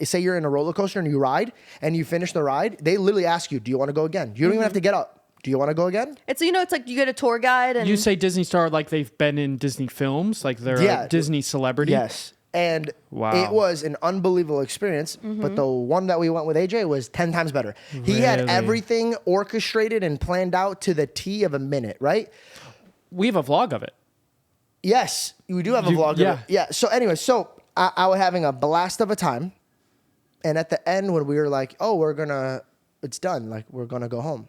say you're in a roller coaster and you ride and you finish the ride. They literally ask you, do you want to go again? You don't even have to get up. Do you want to go again? It's it's like you get a tour guide and You say Disney star like they've been in Disney films? Like they're Yeah. a Disney celebrity? Yes. And Wow. it was an unbelievable experience. But the one that we went with AJ was 10 times better. He had Really? everything orchestrated and planned out to the T of a minute, right? We have a vlog of it. Yes, we do have a vlog. yeah. Of it. Yeah. So anyway, I was having a blast of a time. And at the end, when we were like, oh, it's done. We're going to go home.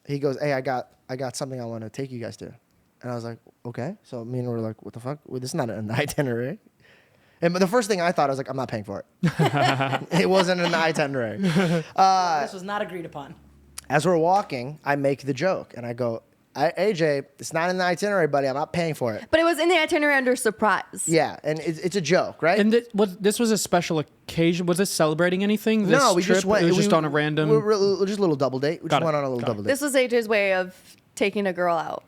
He goes, hey, I got something I want to take you guys to. And I was like, okay. So me and we were like, what the fuck? Well, this is not an itinerary. But the first thing I thought, I was like, I'm not paying for it. It wasn't an itinerary. This was not agreed upon. As we're walking, I make the joke. And I go, AJ, it's not in the itinerary, buddy. I'm not paying for it. But it was in the itinerary under surprise. Yeah, and it's a joke, right? And this was a special occasion. Was this celebrating anything? This No, we trip? just went. It was just on a random... We're just a little double date. We Got just it. went on a little Got double date. This was AJ's way of taking a girl out.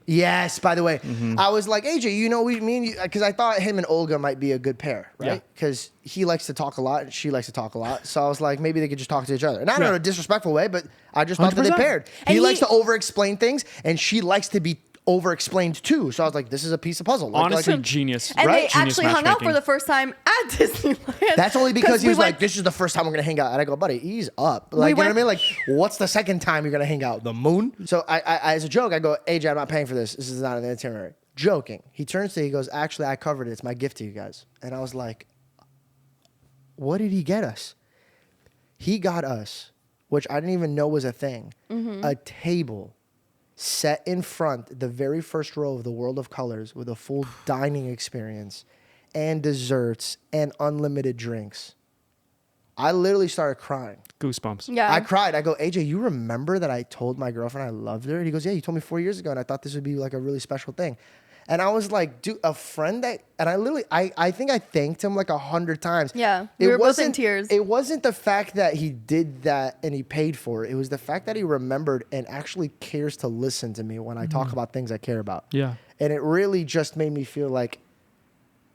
Yes, by the way, I was like, AJ, because I thought him and Olga might be a good pair, Yeah. right? Because he likes to talk a lot and she likes to talk a lot. So I was like, maybe they could just talk to each other. Not in Yeah. a disrespectful way, but I just thought that they 100%. paired. And He likes he- to over-explain things and she likes to be over-explained too. So I was like, this is a piece of puzzle. Honestly, genius. And Right? they actually hung out for matchmaking. the first time at Disneyland. That's only because he was we like, went- this is the first time we're going to hang out. And I go, buddy, ease up. Like, you know what I went- mean? Like, what's the second time you're going to hang out? The moon? So I, as a joke, I go, AJ, I'm not paying for this. This is not in the itinerary. Joking. He turns to me, he goes, actually, I covered it. It's my gift to you guys. And I was like, what did he get us? He got us, which I didn't even know was a thing, a table set in front, the very first row of the World of Colors with a full dining experience and desserts and unlimited drinks. I literally started crying. Goosebumps. Yeah. I cried. I go, AJ, you remember that I told my girlfriend I loved her? And he goes, yeah, you told me 4 years ago, and I thought this would be like a really special thing. And I was like, dude, a friend that, and I literally, I think I thanked him like 100 times. Yeah, we were both in tears. It wasn't the fact that he did that and he paid for it. It was the fact that he remembered and actually cares to listen to me when I talk about things I care about. Yeah. And it really just made me feel like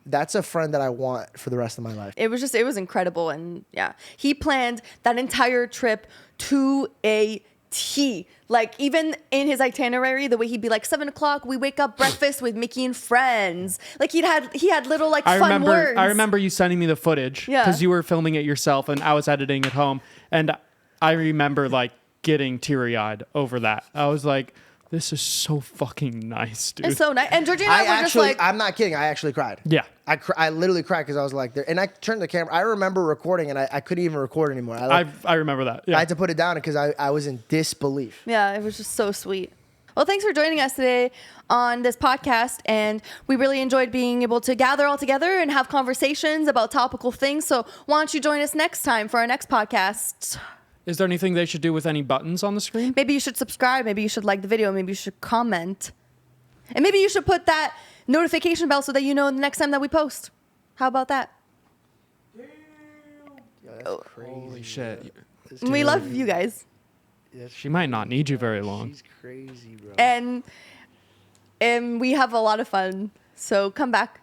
that's a friend that I want for the rest of my life. It was incredible. And yeah, he planned that entire trip to a T. Like even in his itinerary, the way he'd be like 7 o'clock, we wake up breakfast with Mickey and friends. Like he had little like fun words. I remember you sending me the footage Yeah. because you were filming it yourself and I was editing at home. And I remember like getting teary-eyed over that. I was like, this is so fucking nice, dude. It's so nice. And Georgina and I were just like, I'm not kidding. I actually cried. Yeah. I literally cried because I was like, there, and I turned the camera. I remember recording, and I couldn't even record anymore. I remember that. Yeah. I had to put it down because I was in disbelief. yeah, it was just so sweet. Well, thanks for joining us today on this podcast. And we really enjoyed being able to gather all together and have conversations about topical things. So why don't you join us next time for our next podcast? Is there anything they should do with any buttons on the screen? Maybe you should subscribe. Maybe you should like the video. Maybe you should comment. And maybe you should put that notification bell so that you know the next time that we post. How about that? Holy shit. We love you guys. She might not need you very long. She's crazy, bro. And we have a lot of fun. So come back.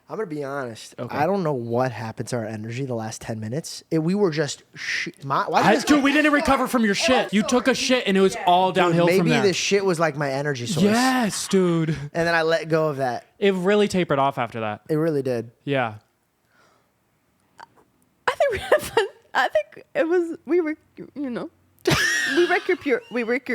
I'm gonna be honest. Okay. I don't know what happened to our energy the last 10 minutes. We were just Dude, we didn't recover from your shit. You took a shit and it was all downhill from maybe there. this shit was like my energy source. Yes, dude. And then I let go of that. It really tapered off after that. It really did. Yeah. I think we had fun. I think it was, we were, you know, we wreck your